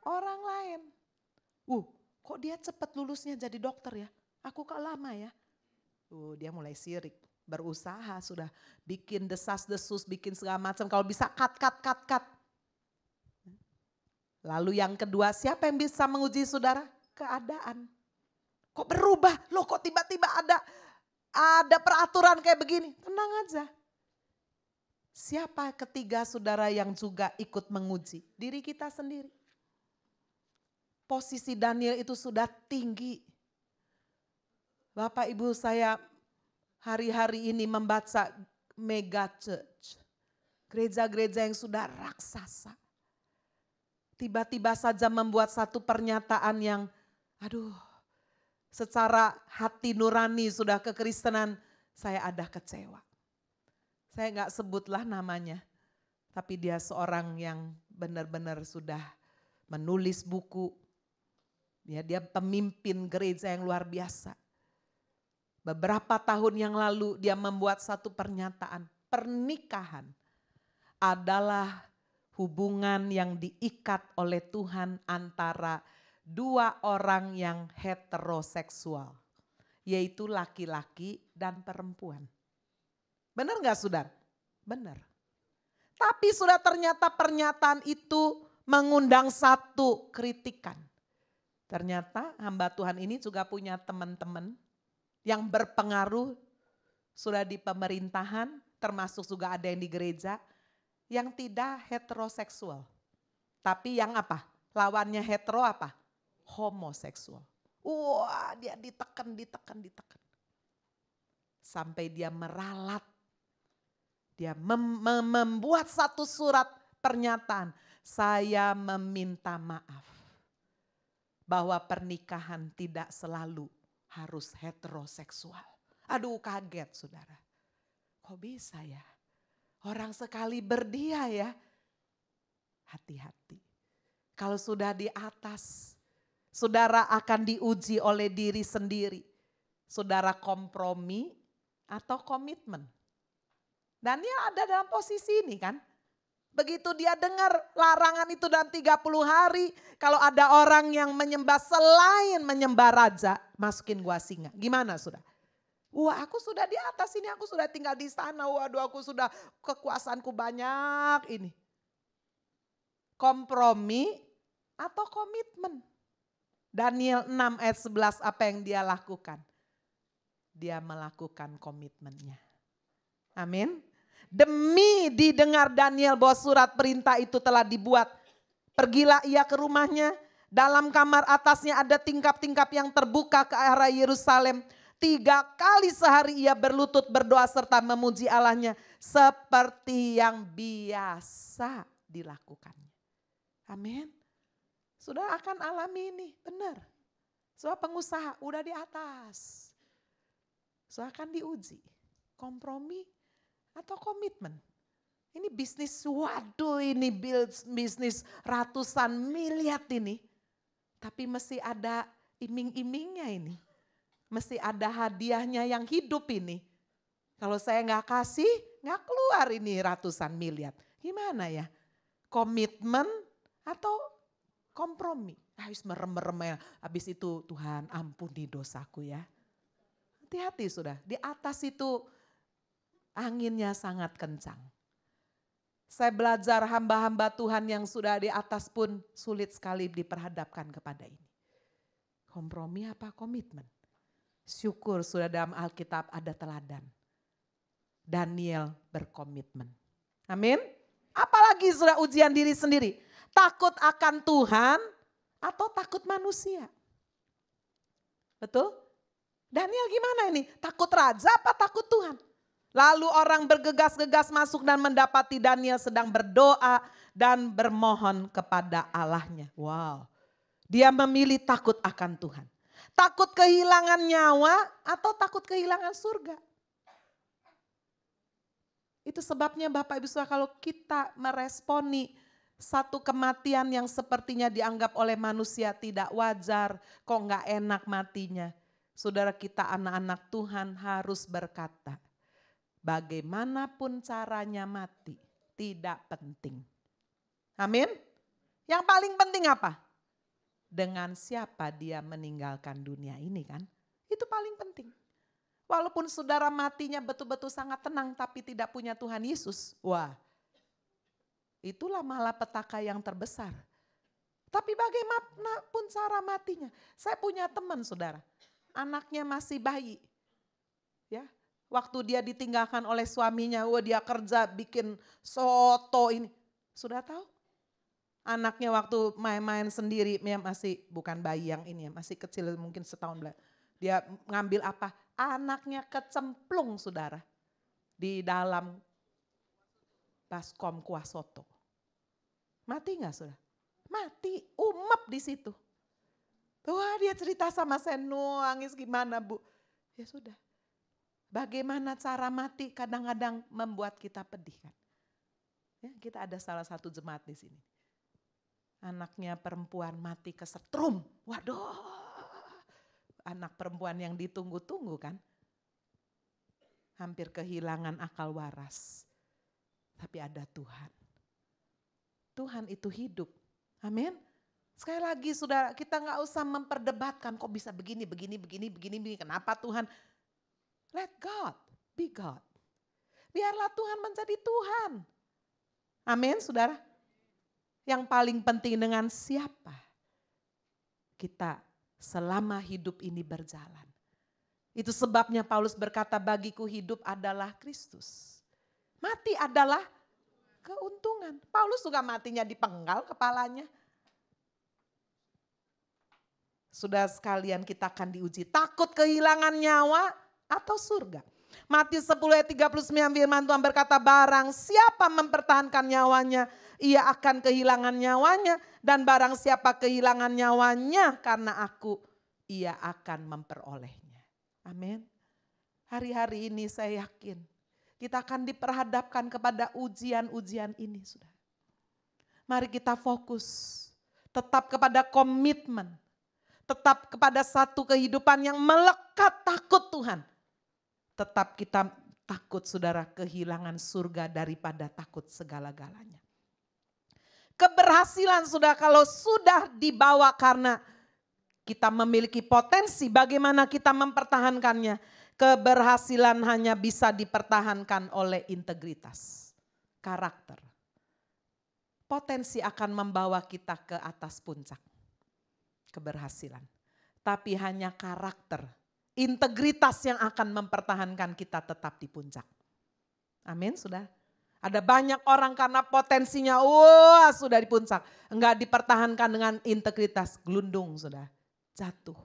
Orang lain. Kok dia cepat lulusnya jadi dokter ya? Aku kok lama ya? Dia mulai sirik. Berusaha sudah bikin desas-desus, bikin segala macam. Kalau bisa cut. Lalu yang kedua siapa yang bisa menguji saudara? Keadaan. Kok berubah? Loh kok tiba-tiba ada peraturan kayak begini? Tenang aja. Siapa ketiga saudara yang juga ikut menguji? Diri kita sendiri. Posisi Daniel itu sudah tinggi. Bapak Ibu saya hari-hari ini membaca mega church. Gereja-gereja yang sudah raksasa. Tiba-tiba saja membuat satu pernyataan yang secara hati nurani sudah kekristenan saya ada kecewa. Saya nggak sebutlah namanya, tapi dia seorang yang benar-benar sudah menulis buku. Dia pemimpin gereja yang luar biasa. Beberapa tahun yang lalu dia membuat satu pernyataan, pernikahan adalah hubungan yang diikat oleh Tuhan antara 2 orang yang heteroseksual, yaitu laki-laki dan perempuan. Benar gak saudara? Benar. Tapi sudah ternyata pernyataan itu mengundang satu kritikan. Ternyata hamba Tuhan ini juga punya teman-teman yang berpengaruh sudah di pemerintahan, termasuk juga ada yang di gereja, yang tidak heteroseksual. Tapi yang apa? Lawannya hetero apa? Homoseksual. Wah, dia ditekan. Sampai dia meralat. Dia membuat satu surat pernyataan. Saya meminta maaf. Bahwa pernikahan tidak selalu harus heteroseksual. Kaget saudara. Kok bisa ya? Orang sekali berdia ya. Hati-hati. Kalau sudah di atas, saudara akan diuji oleh diri sendiri. Saudara kompromi atau komitmen. Daniel ada dalam posisi ini kan. Begitu dia dengar larangan itu dalam 30 hari. Kalau ada orang yang menyembah selain menyembah raja, masukin gua singa. Gimana sudah? Aku sudah di atas ini, aku sudah tinggal di sana. Waduh, aku sudah kekuasaanku banyak ini. Kompromi atau komitmen. Daniel 6 ayat 11 apa yang dia lakukan? Dia melakukan komitmennya. Amin. Demi didengar Daniel bahwa surat perintah itu telah dibuat. Pergilah ia ke rumahnya Dalam kamar atasnya ada tingkap-tingkap yang terbuka ke arah Yerusalem. 3 kali sehari ia berlutut berdoa serta memuji Allahnya seperti yang biasa dilakukannya. Amin. Sudah akan alami ini, benar. Soal pengusaha udah di atas. Soal akan diuji. Kompromi atau komitmen. Ini bisnis, waduh ini bisnis ratusan miliar ini. Tapi mesti ada iming-imingnya ini. Mesti ada hadiahnya yang hidup ini. Kalau saya nggak kasih, nggak keluar ini ratusan miliar. Gimana ya? Komitmen atau kompromi? Harus merem-merem ya. Habis itu Tuhan ampuni dosaku ya. Hati-hati sudah. Di atas itu anginnya sangat kencang. Saya belajar hamba-hamba Tuhan yang sudah di atas pun sulit sekali diperhadapkan kepada ini. Kompromi apa komitmen? Syukur sudah dalam Alkitab ada teladan. Daniel berkomitmen. Amin. Apalagi sudah ujian diri sendiri. Takut akan Tuhan atau takut manusia. Betul? Daniel gimana ini? Takut raja apa takut Tuhan? Lalu orang bergegas-gegas masuk dan mendapati Daniel sedang berdoa dan bermohon kepada Allahnya. Wow. Dia memilih takut akan Tuhan. Takut kehilangan nyawa atau takut kehilangan surga. Itu sebabnya Bapak Ibu Saudara kalau kita meresponi satu kematian yang sepertinya dianggap oleh manusia tidak wajar, kok nggak enak matinya. Saudara kita anak-anak Tuhan harus berkata, bagaimanapun caranya mati tidak penting. Amin. Yang paling penting apa? Dengan siapa dia meninggalkan dunia ini kan. Itu paling penting. Walaupun saudara matinya betul-betul sangat tenang tapi tidak punya Tuhan Yesus. Wah, itulah malapetaka yang terbesar. Tapi bagaimanapun cara matinya. Saya punya teman saudara, anaknya masih bayi. Ya, waktu dia ditinggalkan oleh suaminya, wah dia kerja bikin soto ini. Sudah tahu? Anaknya waktu main-main sendiri, masih bukan bayi yang ini ya, masih kecil mungkin setahun belakang. Dia ngambil apa? Anaknya kecemplung saudara di dalam baskom kuah soto. Mati nggak saudara? Mati, umep di situ. Wah dia cerita sama saya, nangis gimana bu? Ya sudah. Bagaimana cara mati kadang-kadang membuat kita pedih kan. Ya, kita ada salah satu jemaat di sini. Anaknya perempuan mati kesetrum. Waduh, anak perempuan yang ditunggu-tunggu kan. Hampir kehilangan akal waras. Tapi ada Tuhan. Tuhan itu hidup. Amin. Sekali lagi saudara, kita gak usah memperdebatkan kok bisa begini. Kenapa Tuhan? Let God be God. Biarlah Tuhan menjadi Tuhan. Amin saudara. Yang paling penting dengan siapa kita selama hidup ini berjalan. Itu sebabnya Paulus berkata bagiku hidup adalah Kristus. Mati adalah keuntungan. Paulus juga matinya dipenggal kepalanya. Sudah sekalian kita akan diuji. Takut kehilangan nyawa atau surga. Matius 10 ayat 39 firman Tuhan berkata barang siapa mempertahankan nyawanya ia akan kehilangan nyawanya dan barang siapa kehilangan nyawanya karena aku ia akan memperolehnya. Amin. Hari-hari ini saya yakin kita akan diperhadapkan kepada ujian-ujian ini sudah. Mari kita fokus tetap kepada komitmen. Tetap kepada satu kehidupan yang melekat takut Tuhan. Tetap kita takut saudara kehilangan surga daripada takut segala-galanya. Keberhasilan sudah kalau sudah dibawa karena kita memiliki potensi bagaimana kita mempertahankannya. Keberhasilan hanya bisa dipertahankan oleh integritas, karakter. Potensi akan membawa kita ke atas puncak keberhasilan. Tapi hanya karakter, integritas yang akan mempertahankan kita tetap di puncak. Amin sudah. Ada banyak orang karena potensinya wah sudah di puncak. Enggak dipertahankan dengan integritas, gelundung sudah. Jatuh,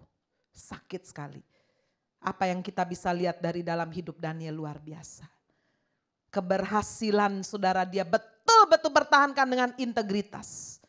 sakit sekali. Apa yang kita bisa lihat dari dalam hidup Daniel luar biasa. Keberhasilan saudara dia betul-betul bertahankan dengan integritas.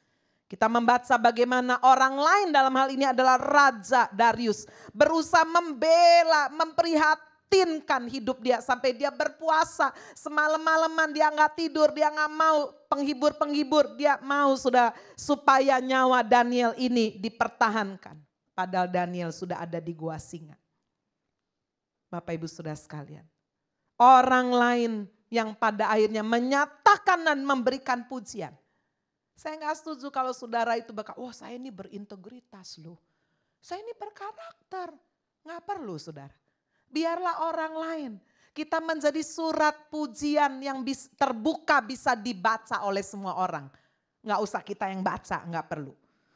Kita membaca bagaimana orang lain dalam hal ini adalah Raja Darius. Berusaha membela, memprihatinkan hidup dia sampai dia berpuasa. Semalam-malaman dia gak tidur, dia gak mau penghibur-penghibur. Dia mau sudah supaya nyawa Daniel ini dipertahankan. Padahal Daniel sudah ada di gua singa. Bapak Ibu Saudara sekalian. Orang lain yang pada akhirnya menyatakan dan memberikan pujian. Saya gak setuju kalau saudara itu bakal, wah saya ini berintegritas loh. Saya ini berkarakter. Gak perlu saudara. Biarlah orang lain. Kita menjadi surat pujian yang terbuka bisa dibaca oleh semua orang. Gak usah kita yang baca, gak perlu.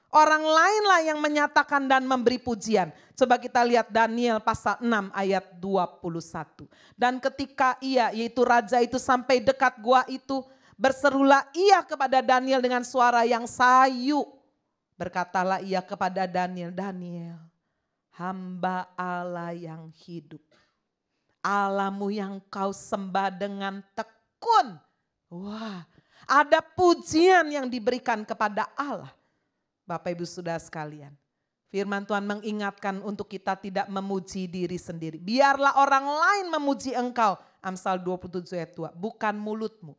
Orang lainlah yang menyatakan dan memberi pujian. Coba kita lihat Daniel pasal 6 ayat 21. Dan ketika ia, yaitu raja itu sampai dekat gua itu, berserulah ia kepada Daniel dengan suara yang sayu. Berkatalah ia kepada Daniel, Daniel, hamba Allah yang hidup. Allahmu yang kau sembah dengan tekun. Wah, ada pujian yang diberikan kepada Allah. Bapak Ibu Saudara sekalian, firman Tuhan mengingatkan untuk kita tidak memuji diri sendiri. Biarlah orang lain memuji engkau. Amsal 27 ayat 2, bukan mulutmu.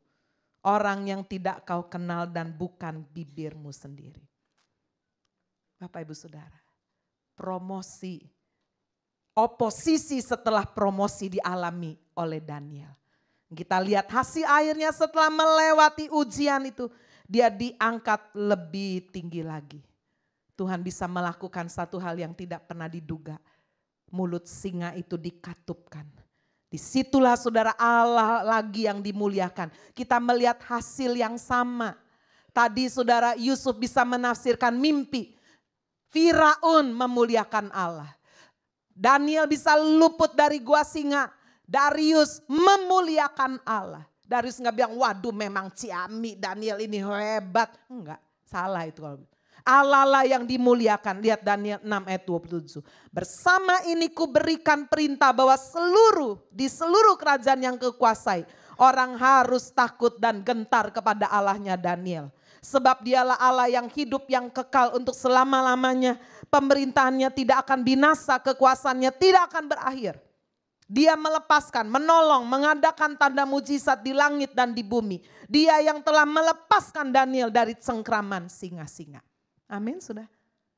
Orang yang tidak kau kenal dan bukan bibirmu sendiri. Bapak Ibu Saudara, promosi, oposisi setelah promosi dialami oleh Daniel. Kita lihat hasil akhirnya setelah melewati ujian itu, dia diangkat lebih tinggi lagi. Tuhan bisa melakukan satu hal yang tidak pernah diduga. Mulut singa itu dikatupkan. Disitulah saudara Allah lagi yang dimuliakan. Kita melihat hasil yang sama. Tadi saudara Yusuf bisa menafsirkan mimpi. Firaun memuliakan Allah. Daniel bisa luput dari gua singa. Darius memuliakan Allah. Darius nggak bilang, waduh memang ciami Daniel ini hebat. Enggak, salah itu kalau Allah lah yang dimuliakan. Lihat Daniel 6 ayat 27. Bersama ini ku berikan perintah bahwa di seluruh kerajaan yang kekuasai. Orang harus takut dan gentar kepada Allahnya Daniel. Sebab dialah Allah yang hidup yang kekal untuk selama-lamanya. Pemerintahannya tidak akan binasa, kekuasaannya tidak akan berakhir. Dia melepaskan, menolong, mengadakan tanda mujizat di langit dan di bumi. Dia yang telah melepaskan Daniel dari cengkraman singa-singa. Amin sudah.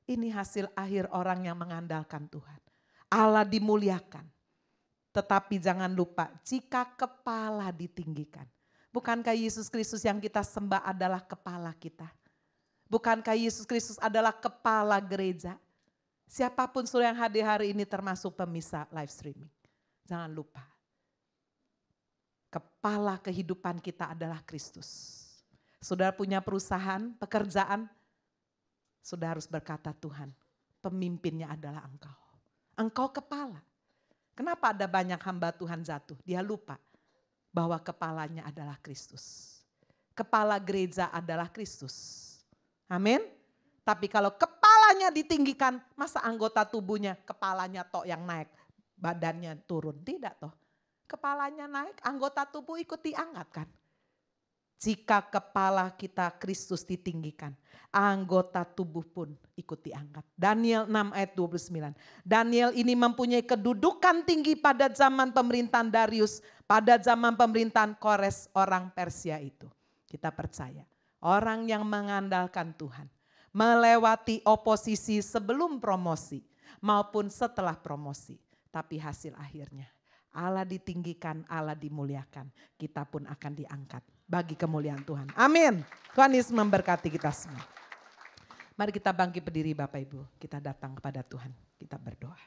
Ini hasil akhir orang yang mengandalkan Tuhan. Allah dimuliakan. Tetapi jangan lupa jika kepala ditinggikan. Bukankah Yesus Kristus yang kita sembah adalah kepala kita? Bukankah Yesus Kristus adalah kepala gereja? Siapapun saudara yang hadir hari ini termasuk pemirsa live streaming. Jangan lupa, kepala kehidupan kita adalah Kristus. Saudara punya perusahaan, pekerjaan, saudara harus berkata Tuhan, pemimpinnya adalah engkau. Engkau kepala. Kenapa ada banyak hamba Tuhan jatuh? Dia lupa bahwa kepalanya adalah Kristus. Kepala gereja adalah Kristus. Amin. Tapi kalau kepalanya ditinggikan, masa anggota tubuhnya kepalanya tok yang naik. Badannya turun, tidak toh. Kepalanya naik, anggota tubuh ikut diangkat kan. Jika kepala kita Kristus ditinggikan, anggota tubuh pun ikut diangkat. Daniel 6 ayat 29. Daniel ini mempunyai kedudukan tinggi pada zaman pemerintahan Darius, pada zaman pemerintahan Kores orang Persia itu. Kita percaya, orang yang mengandalkan Tuhan, melewati oposisi sebelum promosi maupun setelah promosi. Tapi hasil akhirnya Allah ditinggikan, Allah dimuliakan. Kita pun akan diangkat bagi kemuliaan Tuhan. Amin. Tuhan Yesus memberkati kita semua. Mari kita bangkit berdiri Bapak Ibu. Kita datang kepada Tuhan. Kita berdoa.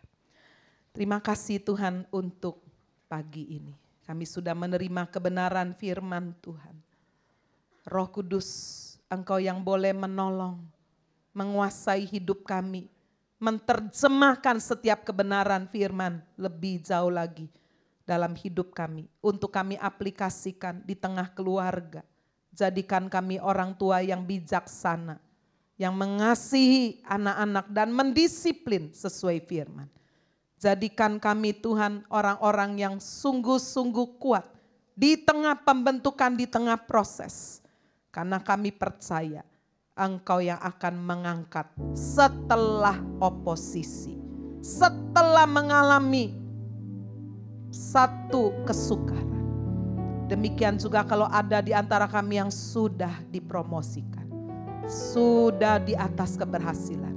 Terima kasih Tuhan untuk pagi ini. Kami sudah menerima kebenaran firman Tuhan. Roh Kudus, Engkau yang boleh menolong, menguasai hidup kami. Menerjemahkan setiap kebenaran firman lebih jauh lagi dalam hidup kami, untuk kami aplikasikan di tengah keluarga. Jadikan kami orang tua yang bijaksana, yang mengasihi anak-anak dan mendisiplin sesuai firman. Jadikan kami Tuhan orang-orang yang sungguh-sungguh kuat di tengah pembentukan, di tengah proses. Karena kami percaya Engkau yang akan mengangkat setelah oposisi, setelah mengalami satu kesukaran. Demikian juga kalau ada di antara kami yang sudah dipromosikan, sudah di atas keberhasilan,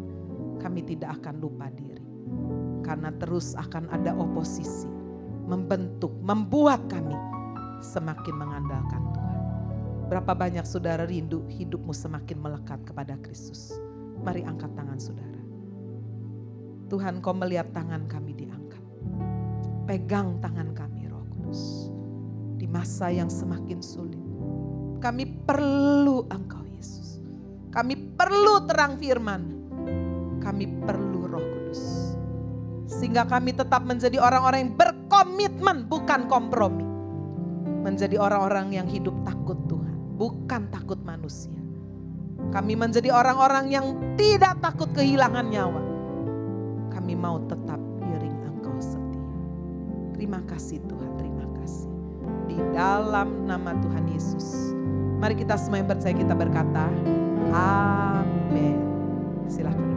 kami tidak akan lupa diri. Karena terus akan ada oposisi, membentuk, membuat kami semakin mengandalkan Tuhan. Berapa banyak saudara rindu hidupmu semakin melekat kepada Kristus. Mari angkat tangan saudara. Tuhan, Kau melihat tangan kami diangkat. Pegang tangan kami, Roh Kudus. Di masa yang semakin sulit, kami perlu Engkau, Yesus. Kami perlu terang firman. Kami perlu Roh Kudus. Sehingga kami tetap menjadi orang-orang yang berkomitmen, bukan kompromi. Menjadi orang-orang yang hidup takut Tuhan, bukan takut manusia. Kami menjadi orang-orang yang tidak takut kehilangan nyawa. Kami mau tetap iring Engkau setia. Terima kasih Tuhan, terima kasih. Di dalam nama Tuhan Yesus. Mari kita semua yang percaya kita berkata, amin. Silakan.